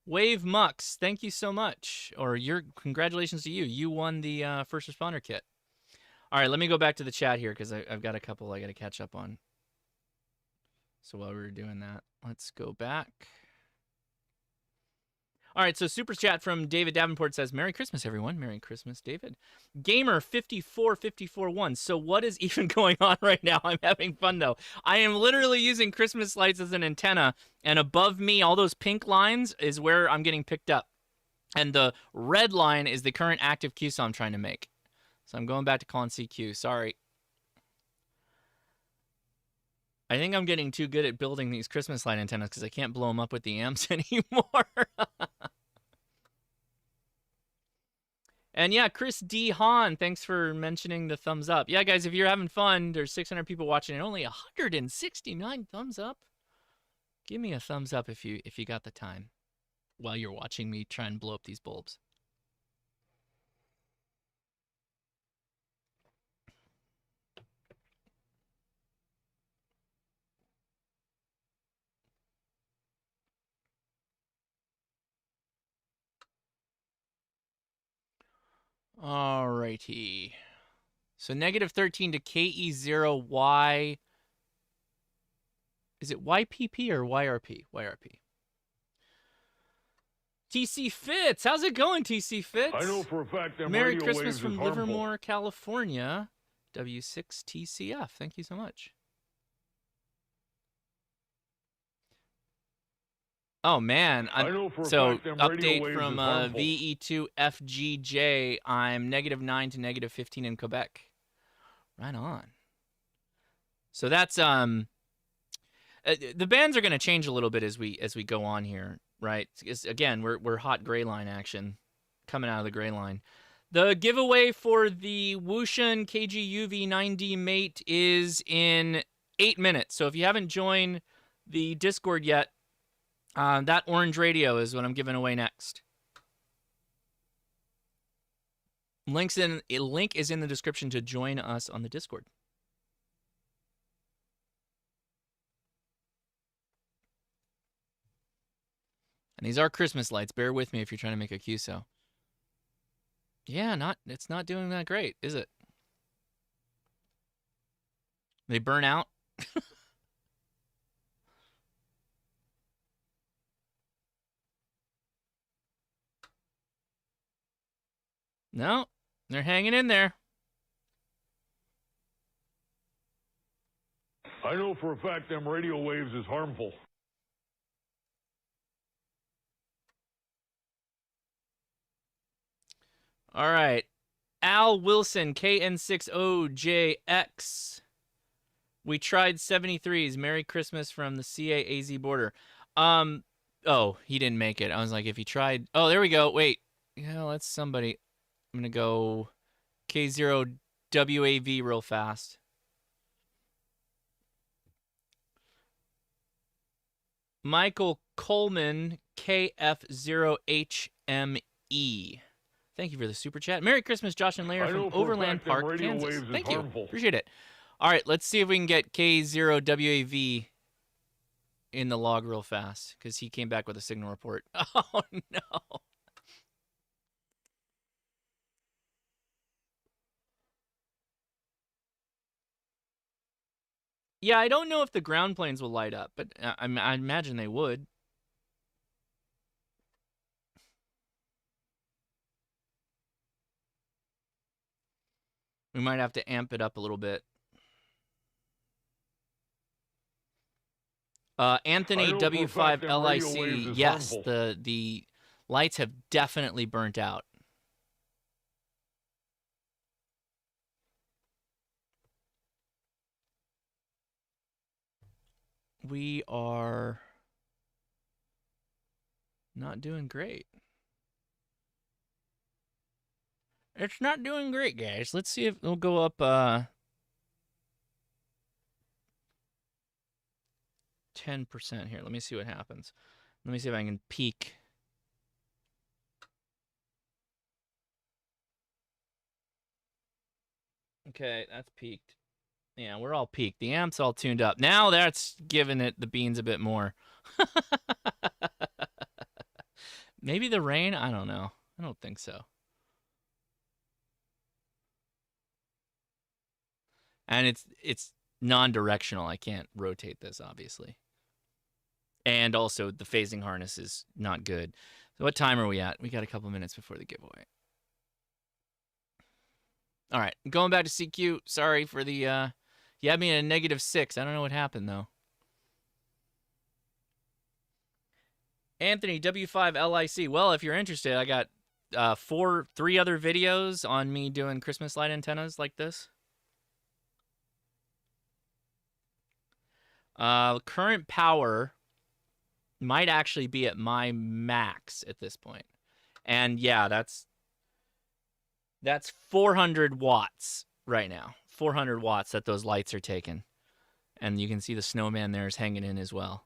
Speaker 1: Wave Mux, thank you so much. Or congratulations to you. You won the first responder kit. All right, let me go back to the chat here because I've got a couple I got to catch up on. So while we were doing that, let's go back. All right, so super chat from David Davenport says, Merry Christmas, everyone. Merry Christmas, David. Gamer 54541. So what is even going on right now? I'm having fun, though. I am literally using Christmas lights as an antenna, and above me, all those pink lines is where I'm getting picked up. And the red line is the current active QSO I'm trying to make. So I'm going back to calling CQ. Sorry. I think I'm getting too good at building these Christmas light antennas because I can't blow them up with the amps anymore. And yeah, Chris D. Hahn, thanks for mentioning the thumbs up. Yeah, guys, if you're having fun, there's 600 people watching and only 169 thumbs up. Give me a thumbs up if you got the time while you're watching me try and blow up these bulbs. Alrighty. So -13 to KE0Y. Is it YPP or YRP? YRP. TC Fitz, how's it going, TC Fitz?
Speaker 2: I know for a fact that
Speaker 1: Merry
Speaker 2: radio
Speaker 1: Christmas
Speaker 2: waves
Speaker 1: from
Speaker 2: is harmful.
Speaker 1: Livermore, California. W6TCF. Thank you so much. Oh man, so update from VE2FGJ. I'm -9 to -15 in Quebec. Right on. So that's the bands are going to change a little bit as we go on here, right? Again, we're hot gray line action coming out of the gray line. The giveaway for the Wushan KG-UV 9D Mate is in 8 minutes. So if you haven't joined the Discord yet, that orange radio is what I'm giving away next. Link is in the description to join us on the Discord. And these are Christmas lights. Bear with me if you're trying to make a QSO. Yeah, it's not doing that great, is it? They burn out. No, they're hanging in there.
Speaker 2: I know for a fact them radio waves is harmful.
Speaker 1: All right. Al Wilson, KN60JX. We tried 73s. Merry Christmas from the CAAZ border. Oh, he didn't make it. I was like, if he tried. Oh, there we go. Wait. Yeah, that's somebody. I'm going to go K0WAV real fast. Michael Coleman, KF0HME. Thank you for the super chat. Merry Christmas, Josh and Larry from Overland Park, Kansas. Thank you. Appreciate it. All right, let's see if we can get K0WAV in the log real fast, because he came back with a signal report. Oh, no. Yeah, I don't know if the ground planes will light up, but I imagine they would. We might have to amp it up a little bit. Anthony W5LIC, yes, the lights have definitely burnt out. We are not doing great. It's not doing great, guys. Let's see if it'll go up 10% here. Let me see what happens. Let me see if I can peak. Okay, that's peaked. Yeah, we're all peaked. The amp's all tuned up. Now that's giving it the beans a bit more. Maybe the rain? I don't know. I don't think so. And it's non-directional. I can't rotate this, obviously. And also, the phasing harness is not good. So what time are we at? We got a couple minutes before the giveaway. All right, going back to CQ. Sorry for the... you had me in a -6. I don't know what happened, though. Anthony, W5LIC. Well, if you're interested, I got 3 other videos on me doing Christmas light antennas like this. Current power might actually be at my max at this point. And yeah, that's 400 watts right now. 400 watts that those lights are taking. And you can see the snowman there is hanging in as well.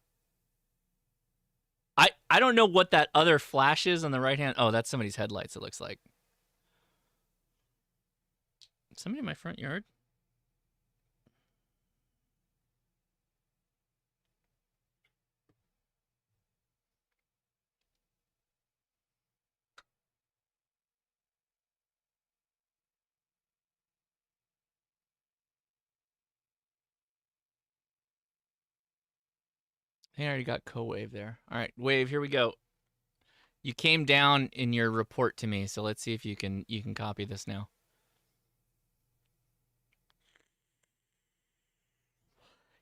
Speaker 1: I don't know what that other flash is on the right hand. Oh, that's somebody's headlights, it looks like. Somebody in my front yard? I already got co-wave there. All right, wave, here we go. You came down in your report to me, so let's see if you can copy this now.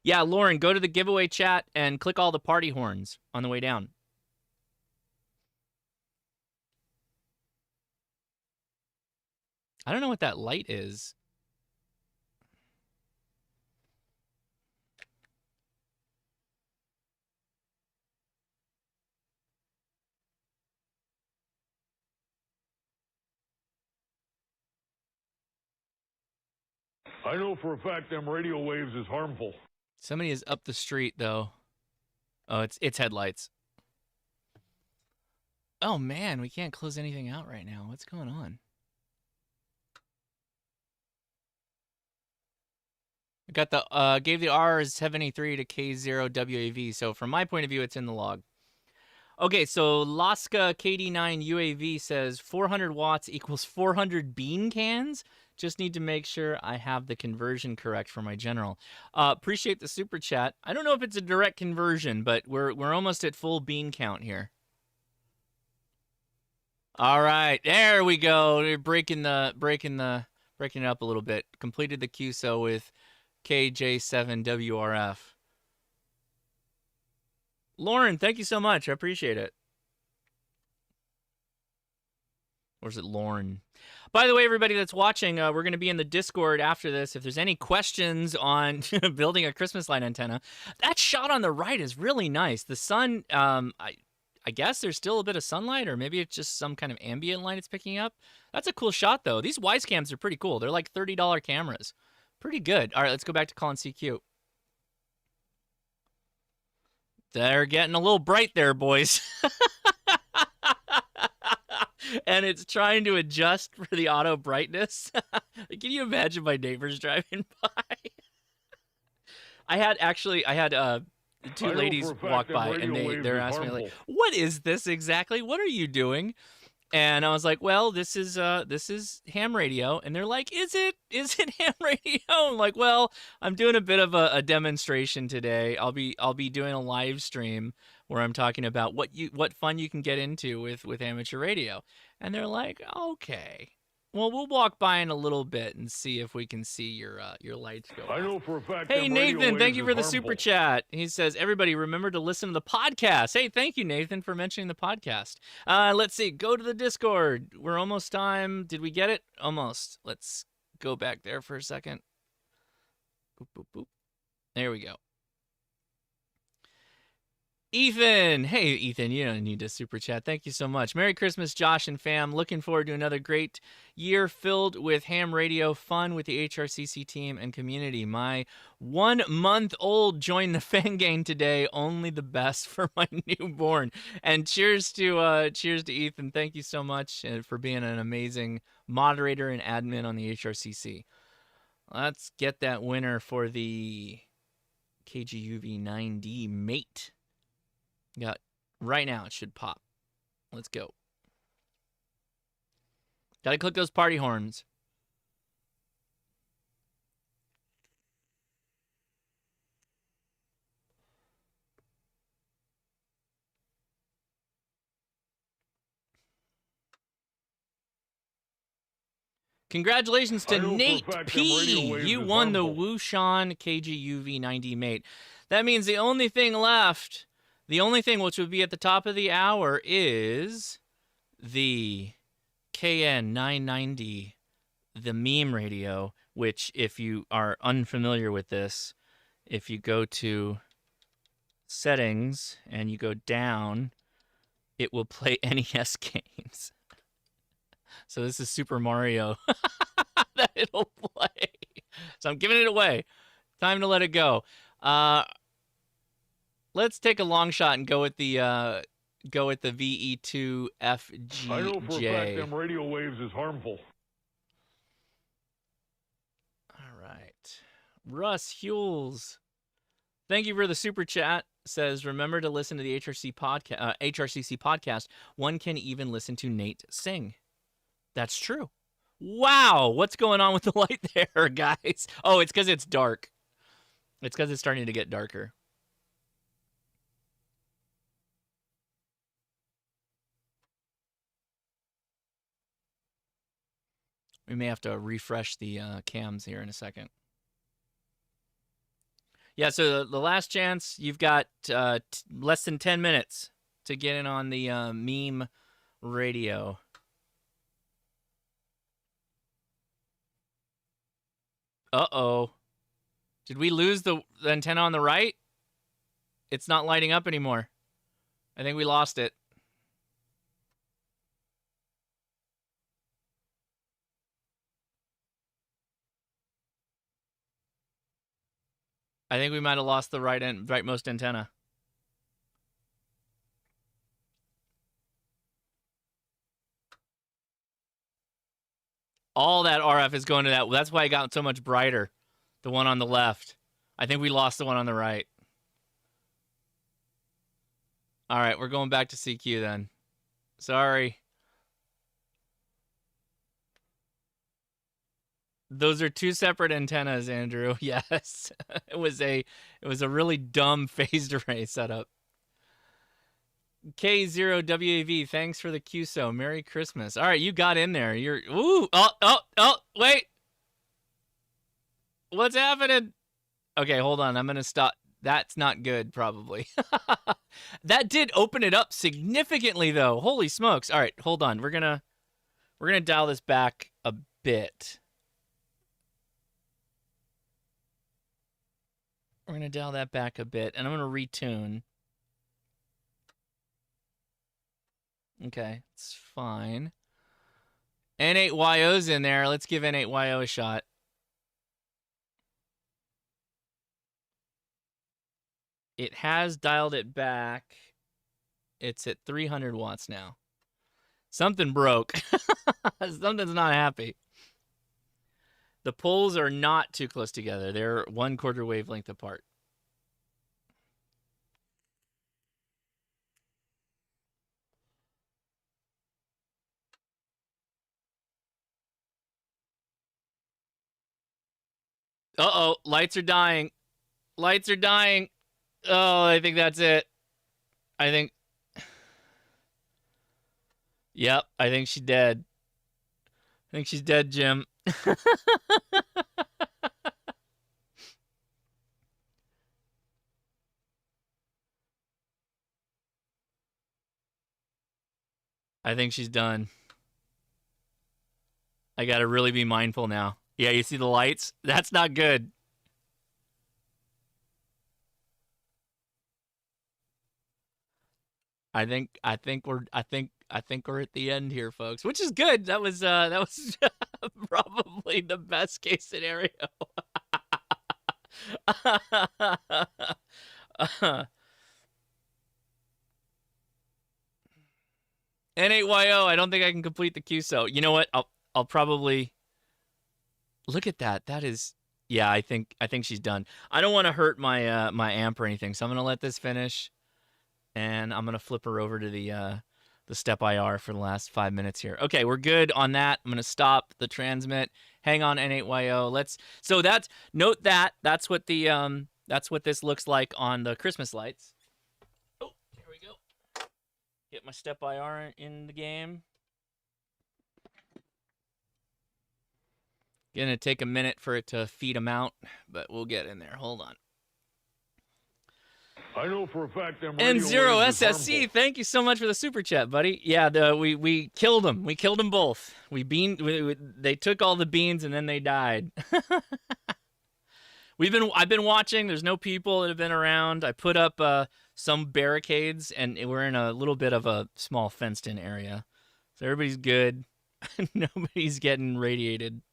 Speaker 1: Yeah, Lauren, go to the giveaway chat and click all the party horns on the way down. I don't know what that light is.
Speaker 2: I know for a fact them radio waves is harmful.
Speaker 1: Somebody is up the street, though. Oh, it's headlights. Oh, man, we can't close anything out right now. What's going on? I got the, gave the R73 to K0WAV, so from my point of view, it's in the log. Okay, so Laska KD9 UAV says 400 watts equals 400 bean cans. Just need to make sure I have the conversion correct for my general. Appreciate the super chat. I don't know if it's a direct conversion, but we're almost at full bean count here. All right, there we go. We're breaking it up a little bit. Completed the QSO with KJ7WRF. Lauren, thank you so much. I appreciate it. Or is it Lauren? By the way, everybody that's watching, we're going to be in the Discord after this. If there's any questions on building a Christmas light antenna, that shot on the right is really nice. The sun, I guess there's still a bit of sunlight, or maybe it's just some kind of ambient light it's picking up. That's a cool shot, though. These Wise cams are pretty cool. They're like $30 cameras. Pretty good. All right, let's go back to calling CQ. They're getting a little bright there, boys. And it's trying to adjust for the auto brightness. Can you imagine my neighbors driving by? I had two ladies walk by, and they're asking me like, "What is this exactly? What are you doing?" And I was like, "Well, this is ham radio." And they're like, "Is it ham radio?" I'm like, "Well, I'm doing a bit of a demonstration today. I'll be doing a live stream where I'm talking about what fun you can get into with amateur radio." And they're like, "Okay. Well, we'll walk by in a little bit and see if we can see your lights go
Speaker 2: I
Speaker 1: off."
Speaker 2: know for a fact.
Speaker 1: Hey, Nathan, thank you for the
Speaker 2: harmful.
Speaker 1: super chat. He says, everybody remember to listen to the podcast. Hey, thank you, Nathan, for mentioning the podcast. Let's see. Go to the Discord. We're almost time. Did we get it? Almost. Let's go back there for a second. Boop, boop, boop. There we go. Ethan. Hey, Ethan, you don't need to super chat. Thank you so much. Merry Christmas, Josh and fam. Looking forward to another great year filled with ham radio fun with the HRCC team and community. My 1 month old joined the fan gang today. Only the best for my newborn. And cheers to Ethan. Thank you so much for being an amazing moderator and admin on the HRCC. Let's get that winner for the KGUV 9D mate. Got right now, it should pop. Let's go. Gotta click those party horns. Congratulations to Nate P. You won the Wushan KGUV 90 mate. That means the only thing left, which would be at the top of the hour, is the KN 990, the meme radio, which, if you are unfamiliar with this, if you go to settings and you go down, it will play NES games. So this is Super Mario that it'll play. So I'm giving it away. Time to let it go. Let's take a long shot and go with the VE2FGJ.
Speaker 2: I know for a fact them radio waves is harmful.
Speaker 1: All right. Russ Hules. Thank you for the super chat. Says, remember to listen to the HRCC podcast. One can even listen to Nate sing. That's true. Wow, what's going on with the light there, guys? Oh, it's because it's dark. It's because it's starting to get darker. We may have to refresh the cams here in a second. Yeah, so the last chance, you've got less than 10 minutes to get in on the meme radio. Uh-oh. Did we lose the antenna on the right? It's not lighting up anymore. I think we lost it. I think we might have lost the rightmost antenna. All that RF is going to that. That's why it got so much brighter. The one on the left. I think we lost the one on the right. All right, we're going back to CQ then. Sorry. Those are two separate antennas, Andrew. Yes. It was a really dumb phased array setup. K0WAV, thanks for the QSO. Merry Christmas. All right, you got in there. Wait. What's happening? Okay, hold on. I'm going to stop. That's not good, probably. That did open it up significantly, though. Holy smokes. All right, hold on. We're going to dial this back a bit. We're going to dial that back a bit, and I'm going to retune. Okay, it's fine. N8YO's in there. Let's give N8YO a shot. It has dialed it back. It's at 300 watts now. Something broke. Something's not happy. The poles are not too close together. They're 1/4 wavelength apart. Uh-oh, lights are dying. Lights are dying. Oh, I think that's it. I think... Yep, I think she's dead. I think she's dead, Jim. I think she's done. I gotta really be mindful now. Yeah, you see the lights? That's not good. I think we're at the end here, folks, which is good. That was probably the best case scenario. N8YO, I don't think I can complete the QSO. You know what? I'll probably look at that. That is, yeah. I think she's done. I don't want to hurt my my amp or anything, so I'm gonna let this finish, and I'm gonna flip her over to the step IR for the last 5 minutes here. Okay, we're good on that. I'm gonna stop the transmit. Hang on, N8YO. Note that that's what this looks like on the Christmas lights. Oh, here we go. Get my step IR in the game. Gonna take a minute for it to feed them out, but we'll get in there. Hold on.
Speaker 2: I know for a fact them
Speaker 1: N0
Speaker 2: waves is
Speaker 1: SSC,
Speaker 2: harmful.
Speaker 1: thank you so much for the super chat, buddy. Yeah, we killed them. We killed them both. They took all the beans and then they died. I've been watching. There's no people that have been around. I put up some barricades, and we're in a little bit of a small fenced-in area, so everybody's good. Nobody's getting radiated.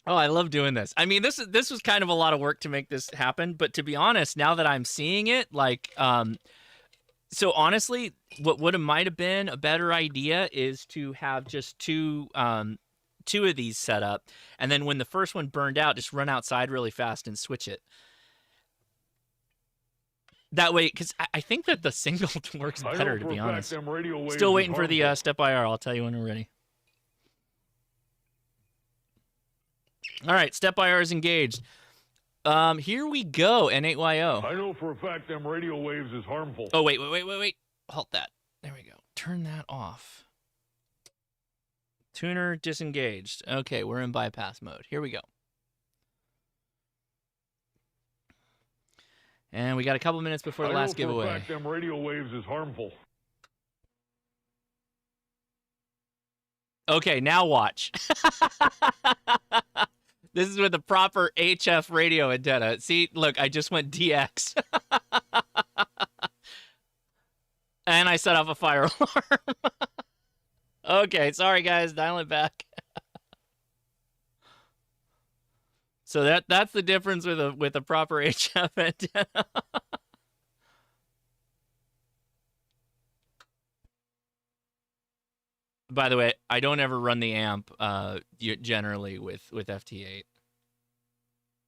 Speaker 1: Oh, I love doing this. I mean, this was kind of a lot of work to make this happen, but to be honest, now that I'm seeing it, like, so honestly, what it might have been a better idea is to have just two of these set up, and then when the first one burned out, just run outside really fast and switch it. That way, because I think that the single works better, to be honest. Still waiting for the step IR. I'll tell you when we're ready. All right, step IR is engaged. Here we go, N8YO.
Speaker 2: I know for a fact them radio waves is harmful.
Speaker 1: Oh, wait. Halt that. There we go. Turn that off. Tuner disengaged. Okay, we're in bypass mode. Here we go. And we got a couple minutes before the last giveaway.
Speaker 2: I know for a fact them radio waves is harmful.
Speaker 1: Okay, now watch. This is with the proper HF radio antenna. See, look, I just went DX. And I set off a fire alarm. Okay, sorry guys, dial it back. So that's the difference with a proper HF antenna. By the way, I don't ever run the amp generally with FT8.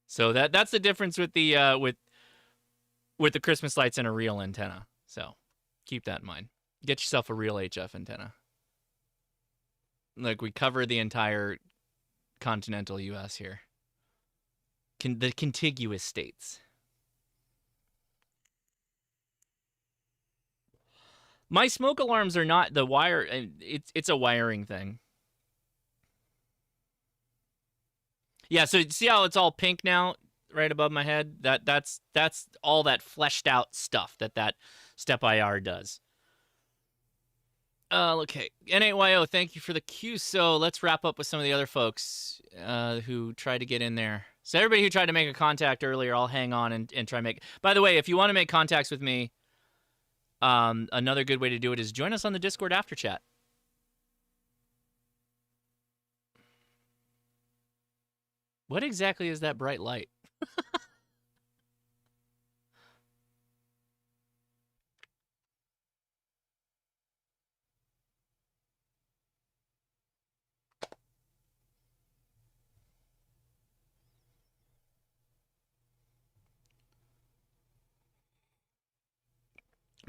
Speaker 1: So that's the difference with the Christmas lights and a real antenna. So keep that in mind. Get yourself a real HF antenna. Like, we cover the entire continental U.S. here. The contiguous states. My smoke alarms are not the wire. It's a wiring thing. Yeah, so see how it's all pink now, right above my head? That's all that fleshed out stuff that step IR does. Okay, N8YO, thank you for the QSO. Let's wrap up with some of the other folks who tried to get in there. So everybody who tried to make a contact earlier, I'll hang on and try to make. By the way, if you want to make contacts with me, Another good way to do it is join us on the Discord after chat. What exactly is that bright light?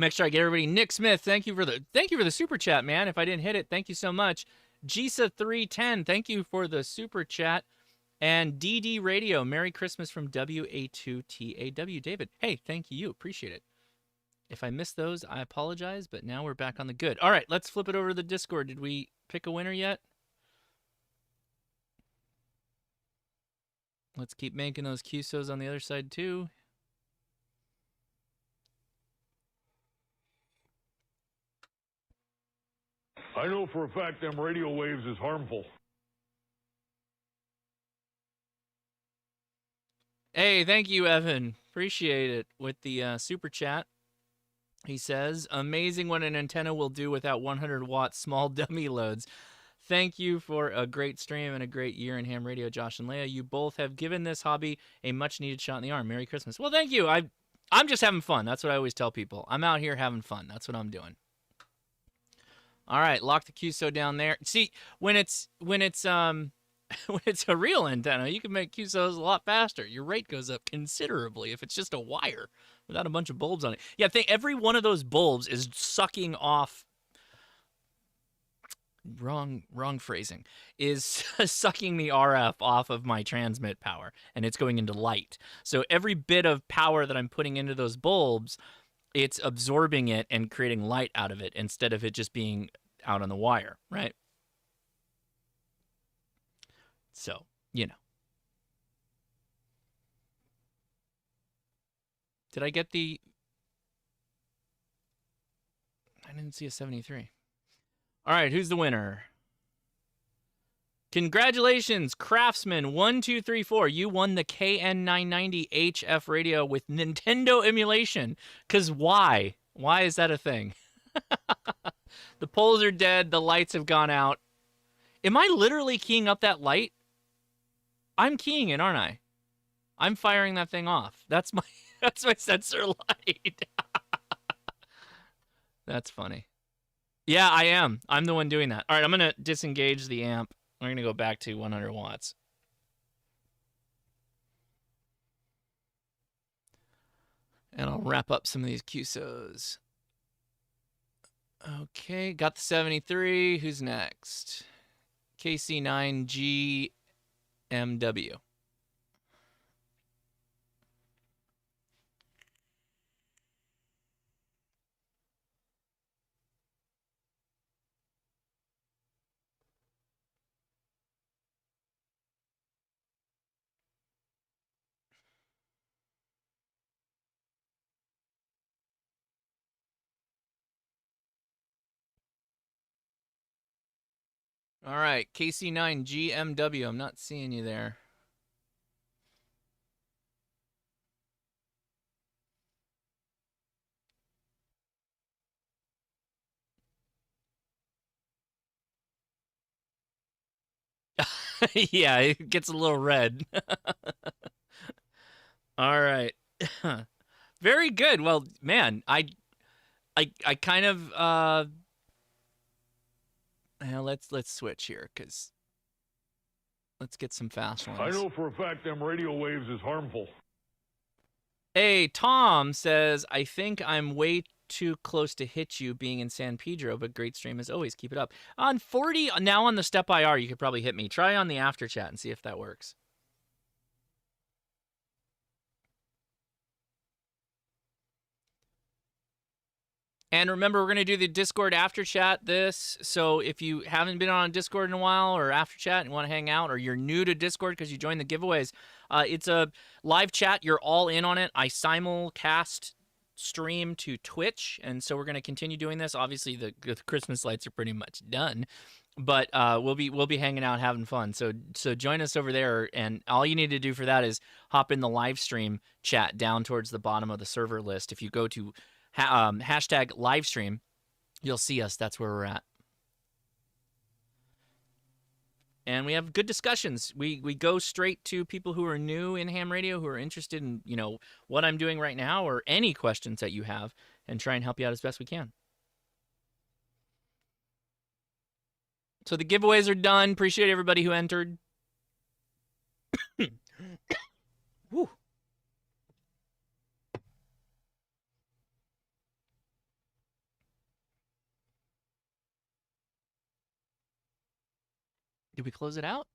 Speaker 1: Make sure I get everybody. Nick Smith, thank you for the super chat, man. If I didn't hit it, thank you so much. Gisa310, thank you for the super chat. And DD Radio, Merry Christmas from WA2TAW. David, hey, thank you. Appreciate it. If I missed those, I apologize, but now we're back on the good. All right, let's flip it over to the Discord. Did we pick a winner yet? Let's keep making those QSOs on the other side, too.
Speaker 2: I know for a fact them radio waves is harmful.
Speaker 1: Hey, thank you, Evan. Appreciate it. With the super chat, he says, amazing what an antenna will do without 100-watt small dummy loads. Thank you for a great stream and a great year in ham radio, Josh and Leia. You both have given this hobby a much-needed shot in the arm. Merry Christmas. Well, thank you. I'm just having fun. That's what I always tell people. I'm out here having fun. That's what I'm doing. All right, lock the QSO down there. See, when it's when it's a real antenna, you can make QSOs a lot faster. Your rate goes up considerably if it's just a wire without a bunch of bulbs on it. Yeah, I think every one of those bulbs is sucking off. Wrong phrasing. Is sucking the RF off of my transmit power, and it's going into light. So every bit of power that I'm putting into those bulbs, it's absorbing it and creating light out of it instead of it just being out on the wire, right? So, you know. Did I get the... I didn't see a 73. All right, who's the winner? Congratulations, Craftsman1234. You won the KN990 HF radio with Nintendo emulation. Because why? Why is that a thing? The poles are dead. The lights have gone out. Am I literally keying up that light? I'm keying it, aren't I? I'm firing that thing off. That's my sensor light. That's funny. Yeah, I am. I'm the one doing that. All right, I'm going to disengage the amp. We're going to go back to 100 watts. And I'll wrap up some of these QSOs. Okay, got the 73. Who's next? KC9GMW. All right, KC9GMW. I'm not seeing you there. Yeah, it gets a little red. All right. Very good. Well, man, I kind of let's switch here cuz let's get some fast ones.
Speaker 2: I know for a fact them radio waves is harmful.
Speaker 1: Hey, Tom says, I think I'm way too close to hit you being in San Pedro, but great stream as always. Keep it up. On 40, now on the Step IR, you could probably hit me. Try on the after chat and see if that works. And remember, we're going to do the Discord after chat this. So if you haven't been on Discord in a while or after chat and want to hang out, or you're new to Discord because you joined the giveaways, it's a live chat. You're all in on it. I simulcast stream to Twitch, and so we're going to continue doing this. Obviously, the Christmas lights are pretty much done, but we'll be hanging out, having fun. So join us over there, and all you need to do for that is hop in the live stream chat down towards the bottom of the server list. If you go to hashtag live stream, you'll see us. That's where we're at. And we have good discussions. We go straight to people who are new in ham radio, who are interested in, what I'm doing right now or any questions that you have, and try and help you out as best we can. So the giveaways are done. Appreciate everybody who entered. Woo. Did we close it out?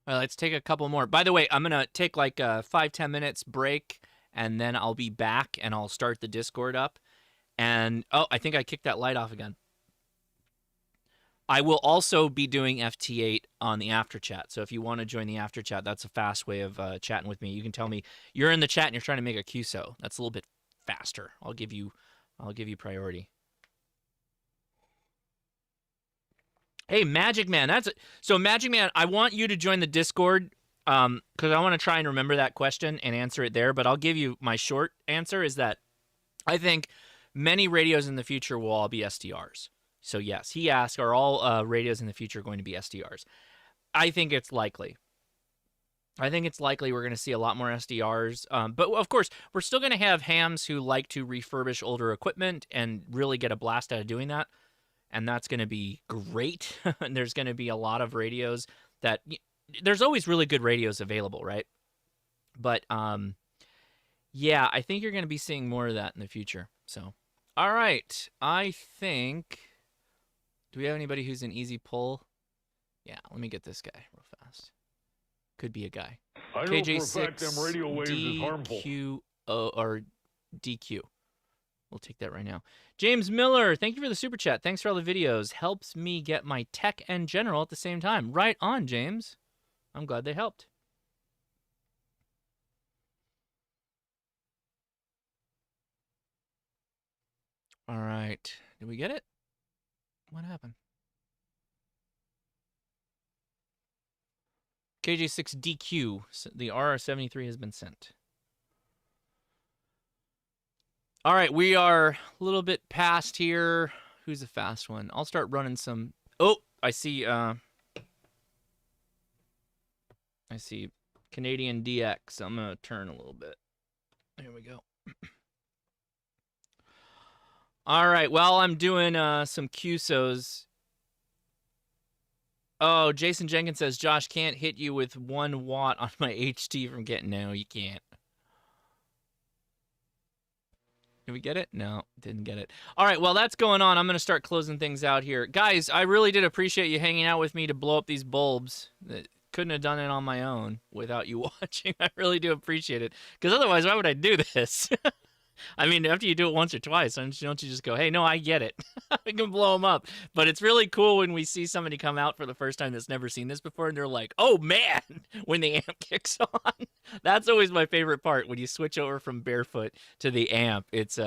Speaker 1: All right, let's take a couple more. By the way, I'm going to take like a 5-10 minutes break, and then I'll be back, and I'll start the Discord up. And, I think I kicked that light off again. I will also be doing FT8 on the after chat. So if you want to join the after chat, that's a fast way of chatting with me. You can tell me you're in the chat and you're trying to make a QSO. That's a little bit faster. I'll give you priority. Hey, Magic Man. So Magic Man, I want you to join the Discord because I want to try and remember that question and answer it there. But I'll give you my short answer is that I think many radios in the future will all be SDRs. So yes, he asked, are all radios in the future going to be SDRs? I think it's likely. We're going to see a lot more SDRs. But of course, we're still going to have hams who like to refurbish older equipment and really get a blast out of doing that. And that's going to be great. And there's going to be a lot of radios that there's always really good radios available, right? But yeah, I think you're going to be seeing more of that in the future. So, all right, I think. Do we have anybody who's an easy pull? Yeah, let me get this guy real fast. Could be a guy.
Speaker 2: I know for a fact them radio waves is harmful.
Speaker 1: or DQ. We'll take that right now. James Miller, thank you for the super chat. Thanks for all the videos. Helps me get my tech and general at the same time. Right on, James. I'm glad they helped. All right. Did we get it? What happened? KJ6DQ. The RR73 has been sent. All right, we are a little bit past here. Who's the fast one? I'll start running some. Oh, I see. I see Canadian DX. I'm gonna turn a little bit. There we go. All right. Well, I'm doing some QSOs. Oh, Jason Jenkins says Josh can't hit you with 1 watt on my HT from getting. No, you can't. Did we get it? No, didn't get it. All right, well, that's going on. I'm going to start closing things out here. Guys, I really did appreciate you hanging out with me to blow up these bulbs. Couldn't have done it on my own without you watching. I really do appreciate it. Because otherwise, why would I do this? I mean, after you do it once or twice, don't you just go, hey, no, I get it. I can blow them up. But it's really cool when we see somebody come out for the first time that's never seen this before, and they're like, oh, man, when the amp kicks on. That's always my favorite part, when you switch over from barefoot to the amp. It's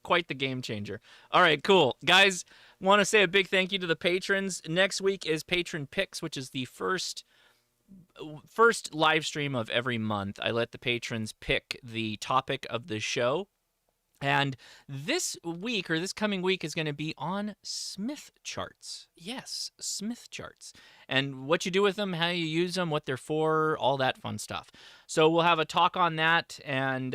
Speaker 1: quite the game changer. All right, cool. Guys, want to say a big thank you to the patrons. Next week is Patron Picks, which is the first live stream of every month. I let the patrons pick the topic of the show. And this week, or this coming week, is going to be on Smith charts. Yes, Smith charts. And what you do with them, how you use them, what they're for, all that fun stuff. So we'll have a talk on that, and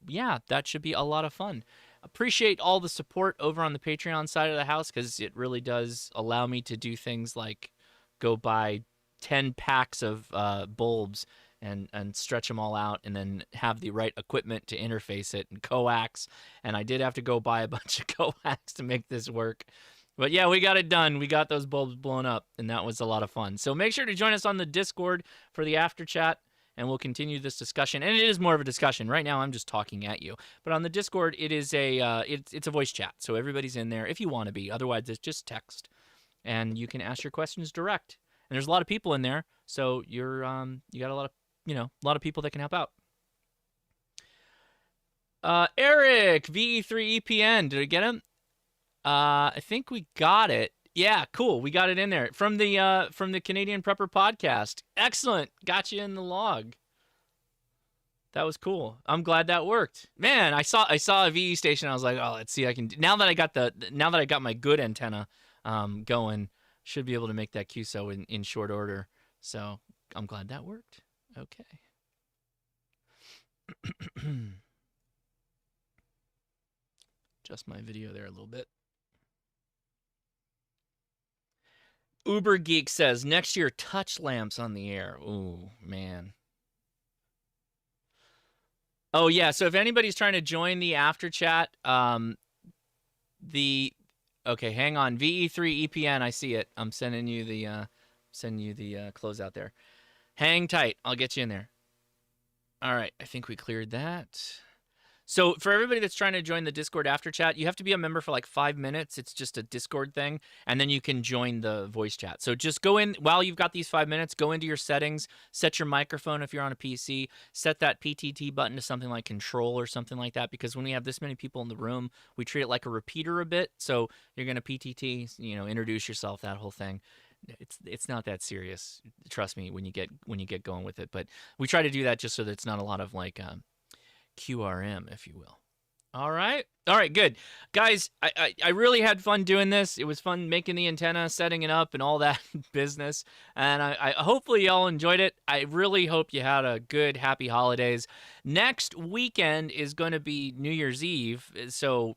Speaker 1: yeah, that should be a lot of fun. Appreciate all the support over on the Patreon side of the house, because it really does allow me to do things like go buy 10 packs of bulbs and stretch them all out, and then have the right equipment to interface it, and coax. And I did have to go buy a bunch of coax to make this work. But yeah, we got it done. We got those bulbs blown up, and that was a lot of fun. So make sure to join us on the Discord for the after chat, and we'll continue this discussion. And it is more of a discussion. Right now, I'm just talking at you. But on the Discord, it is it's a voice chat, so everybody's in there if you want to be. Otherwise, it's just text, and you can ask your questions direct. And there's a lot of people in there, so you got a lot of a lot of people that can help out. Eric, VE3EPN, did I get him? I think we got it. Yeah, cool. We got it in there from the Canadian Prepper podcast. Excellent. Got you in the log. That was cool. I'm glad that worked. Man, I saw a VE station. I was like, oh, let's see. I can now that I got my good antenna going, should be able to make that QSO in short order. So I'm glad that worked. Okay. Adjust my video there a little bit. Uber Geek says next year touch lamps on the air. Ooh, man. Oh yeah, so if anybody's trying to join the after chat, okay, hang on, VE3EPN, I see it. I'm sending you the closeout there. Hang tight, I'll get you in there. All right, I think we cleared that. So for everybody that's trying to join the Discord after chat, you have to be a member for like 5 minutes. It's just a Discord thing, and then you can join the voice chat. So just go in while you've got these 5 minutes, go into your settings, set your microphone if you're on a PC, set that PTT button to something like control or something like that, because when we have this many people in the room, we treat it like a repeater a bit. So you're going to PTT, introduce yourself, that whole thing. It's not that serious. Trust me when you get going with it. But we try to do that just so that it's not a lot of like QRM, if you will. All right, good. Guys, I really had fun doing this. It was fun making the antenna, setting it up, and all that business. And I hopefully y'all enjoyed it. I really hope you had a good, happy holidays. Next weekend is going to be New Year's Eve, so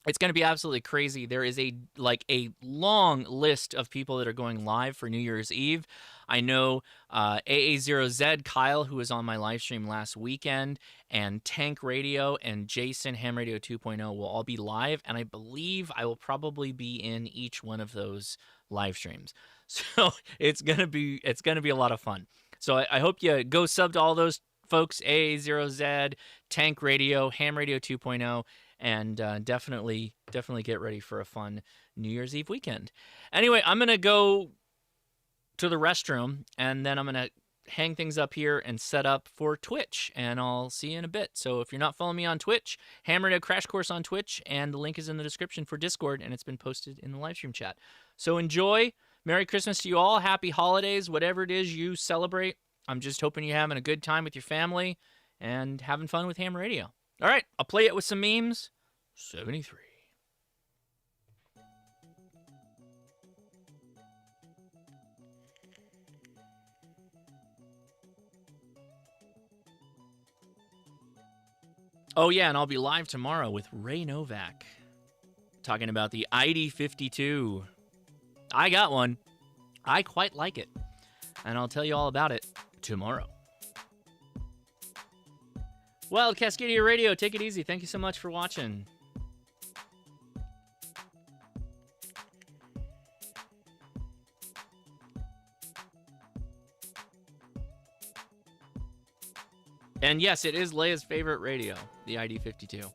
Speaker 1: it's going to be absolutely crazy. There is a long list of people that are going live for New Year's Eve. I know AA0Z, Kyle, who was on my live stream last weekend, and Tank Radio and Jason, Ham Radio 2.0 will all be live, and I believe I will probably be in each one of those live streams. So it's gonna be a lot of fun. So I hope you go sub to all those folks, AA0Z, Tank Radio, Ham Radio 2.0, and definitely get ready for a fun New Year's Eve weekend. Anyway, I'm going to go to the restroom, and then I'm going to hang things up here and set up for Twitch, and I'll see you in a bit. So if you're not following me on Twitch, Ham Radio Crash Course on Twitch, and the link is in the description for Discord, and it's been posted in the live stream chat. So enjoy. Merry Christmas to you all. Happy holidays, whatever it is you celebrate. I'm just hoping you're having a good time with your family and having fun with Ham Radio. All right, I'll play it with some memes. 73. Oh, yeah, and I'll be live tomorrow with Ray Novak talking about the ID52. I got one. I quite like it. And I'll tell you all about it tomorrow. Well, Cascadia Radio, take it easy. Thank you so much for watching. And yes, it is Leia's favorite radio, the ID52.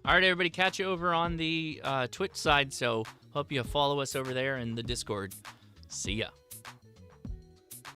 Speaker 1: All right, everybody, catch you over on the Twitch side, so hope you follow us over there in the Discord. See ya.